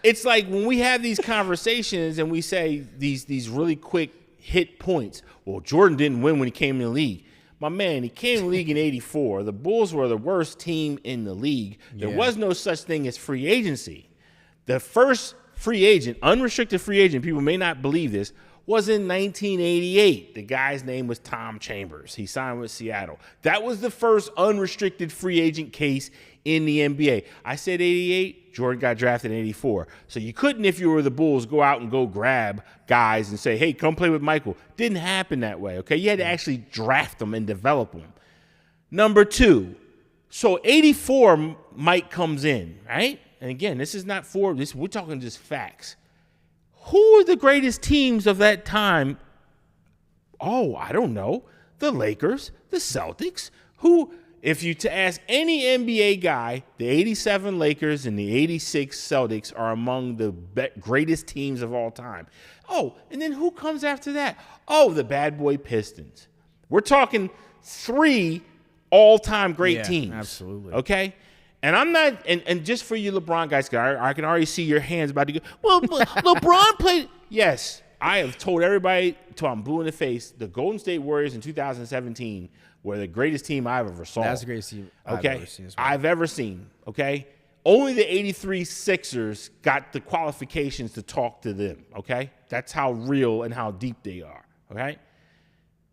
It's like when we have these conversations and we say these really quick hit points. Well, Jordan didn't win when he came in the league. My man, he came in the league in '84. The Bulls were the worst team in the league. There was no such thing as free agency. The first free agent, unrestricted free agent, people may not believe this, was in 1988. The guy's name was Tom Chambers. He signed with Seattle. That was the first unrestricted free agent case in the NBA. I said 88. Jordan got drafted in 84. So you couldn't, if you were the Bulls, go out and go grab guys and say, hey, come play with Michael. Didn't happen that way, okay? You had to actually draft them and develop them. Number two, so 84, Mike comes in, right? And again, this is not we're talking just facts. Who were the greatest teams of that time? Oh, I don't know. The Lakers, the Celtics. Who, if you to ask any NBA guy, the 87 Lakers and the 86 Celtics are among the greatest teams of all time. Oh, and then who comes after that? Oh, the bad boy Pistons. We're talking 3 all-time great teams. Absolutely. Okay? And I'm not, and just for you LeBron guys, I can already see your hands about to go, well, LeBron played. Yes, I have told everybody till I'm blue in the face, the Golden State Warriors in 2017 were the greatest team I've ever saw. That's the greatest team I've ever seen as well. I've ever seen, okay? Only the 83 Sixers got the qualifications to talk to them, okay? That's how real and how deep they are, okay?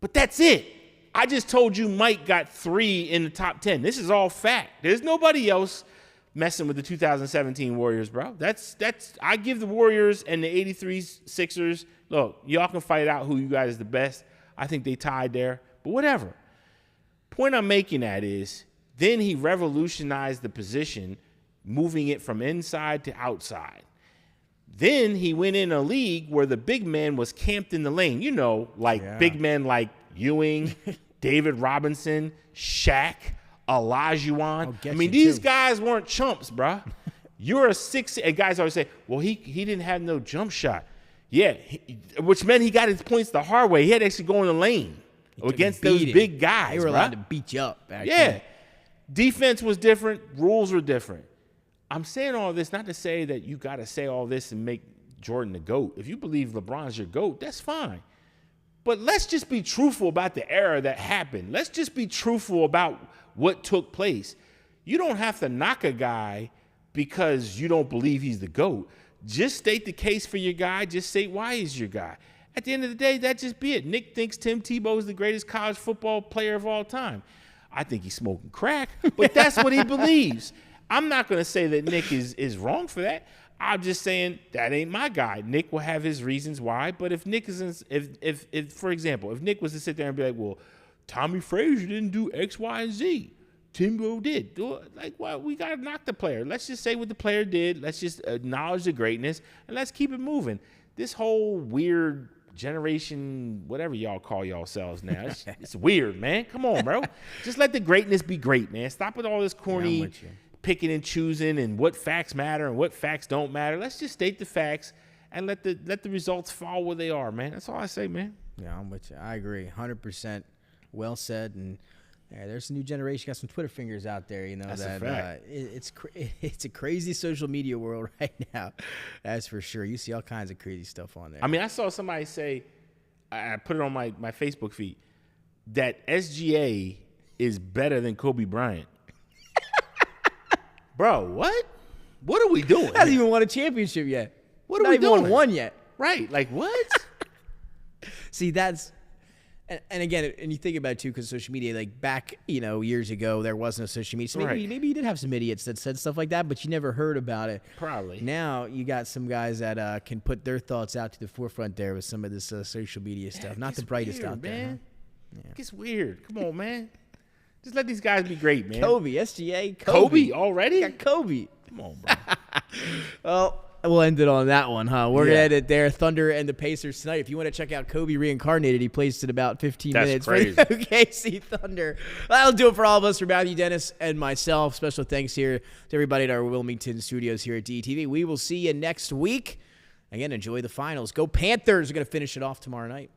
But that's it. I just told you Mike got 3 in the top 10. This is all fact. There's nobody else messing with the 2017 Warriors, bro. That's I give the Warriors and the 83 Sixers, look, y'all can fight out who you guys is the best. I think they tied there, but whatever. Point I'm making at is then he revolutionized the position, moving it from inside to outside. Then he went in a league where the big man was camped in the lane. You know, like big men like Ewing, David Robinson, Shaq, Olajuwon. I mean, these guys weren't chumps, bruh. You're a 6, and guys always say, well, he didn't have no jump shot. Yeah, which meant he got his points the hard way. He had to actually go in the lane against those big guys. They were allowed to beat you up back then. Defense was different. Rules were different. I'm saying all this not to say that you got to say all this and make Jordan the GOAT. If you believe LeBron's your GOAT, that's fine. But let's just be truthful about the era that happened. Let's just be truthful about what took place. You don't have to knock a guy because you don't believe he's the GOAT. Just state the case for your guy. Just say why he's your guy. At the end of the day, that just be it. Nick thinks Tim Tebow is the greatest college football player of all time. I think he's smoking crack, but that's what he believes. I'm not going to say that Nick is wrong for that. I'm just saying that ain't my guy. Nick will have his reasons why, but if Nick is, if for example, if Nick was to sit there and be like, well, Tommy Frazier didn't do X, Y, and Z, Timbo did. Like, well, we got to knock the player. Let's just say what the player did. Let's just acknowledge the greatness, and let's keep it moving. This whole weird generation, whatever y'all call yourselves now, it's weird, man. Come on, bro. Just let the greatness be great, man. Stop with all this corny picking and choosing and what facts matter and what facts don't matter. Let's just state the facts and let the results fall where they are, man. That's all I say, man. Yeah, I'm with you. I agree. 100% well said. And there's a new generation, got some Twitter fingers out there, you know. That's that a fact. It's a crazy social media world right now. That's for sure. You see all kinds of crazy stuff on there. I mean, I saw somebody say, I put it on my Facebook feed, that SGA is better than Kobe Bryant. Bro, what? What are we doing? Hasn't even won a championship yet. What are we doing? Not even won one yet. Right. Like, what? See, that's – and again, and you think about it, too, because social media, like back, years ago, there wasn't a social media. So maybe you did have some idiots that said stuff like that, but you never heard about it. Probably. Now you got some guys that can put their thoughts out to the forefront there with some of this social media stuff. Not the brightest weird, out there. Man. Huh? Yeah. It gets weird. Come on, man. Just let these guys be great, man. Kobe, SGA, Kobe already? Got Kobe. Come on, bro. Well, we'll end it on that one, huh? We're going to end it there. Thunder and the Pacers tonight. If you want to check out Kobe Reincarnated, he plays in about 15 minutes crazy. for the OKC Thunder. That'll do it for all of us, for Matthew, Dennis, and myself. Special thanks here to everybody at our Wilmington studios here at DETV. We will see you next week. Again, enjoy the finals. Go Panthers. We're going to finish it off tomorrow night.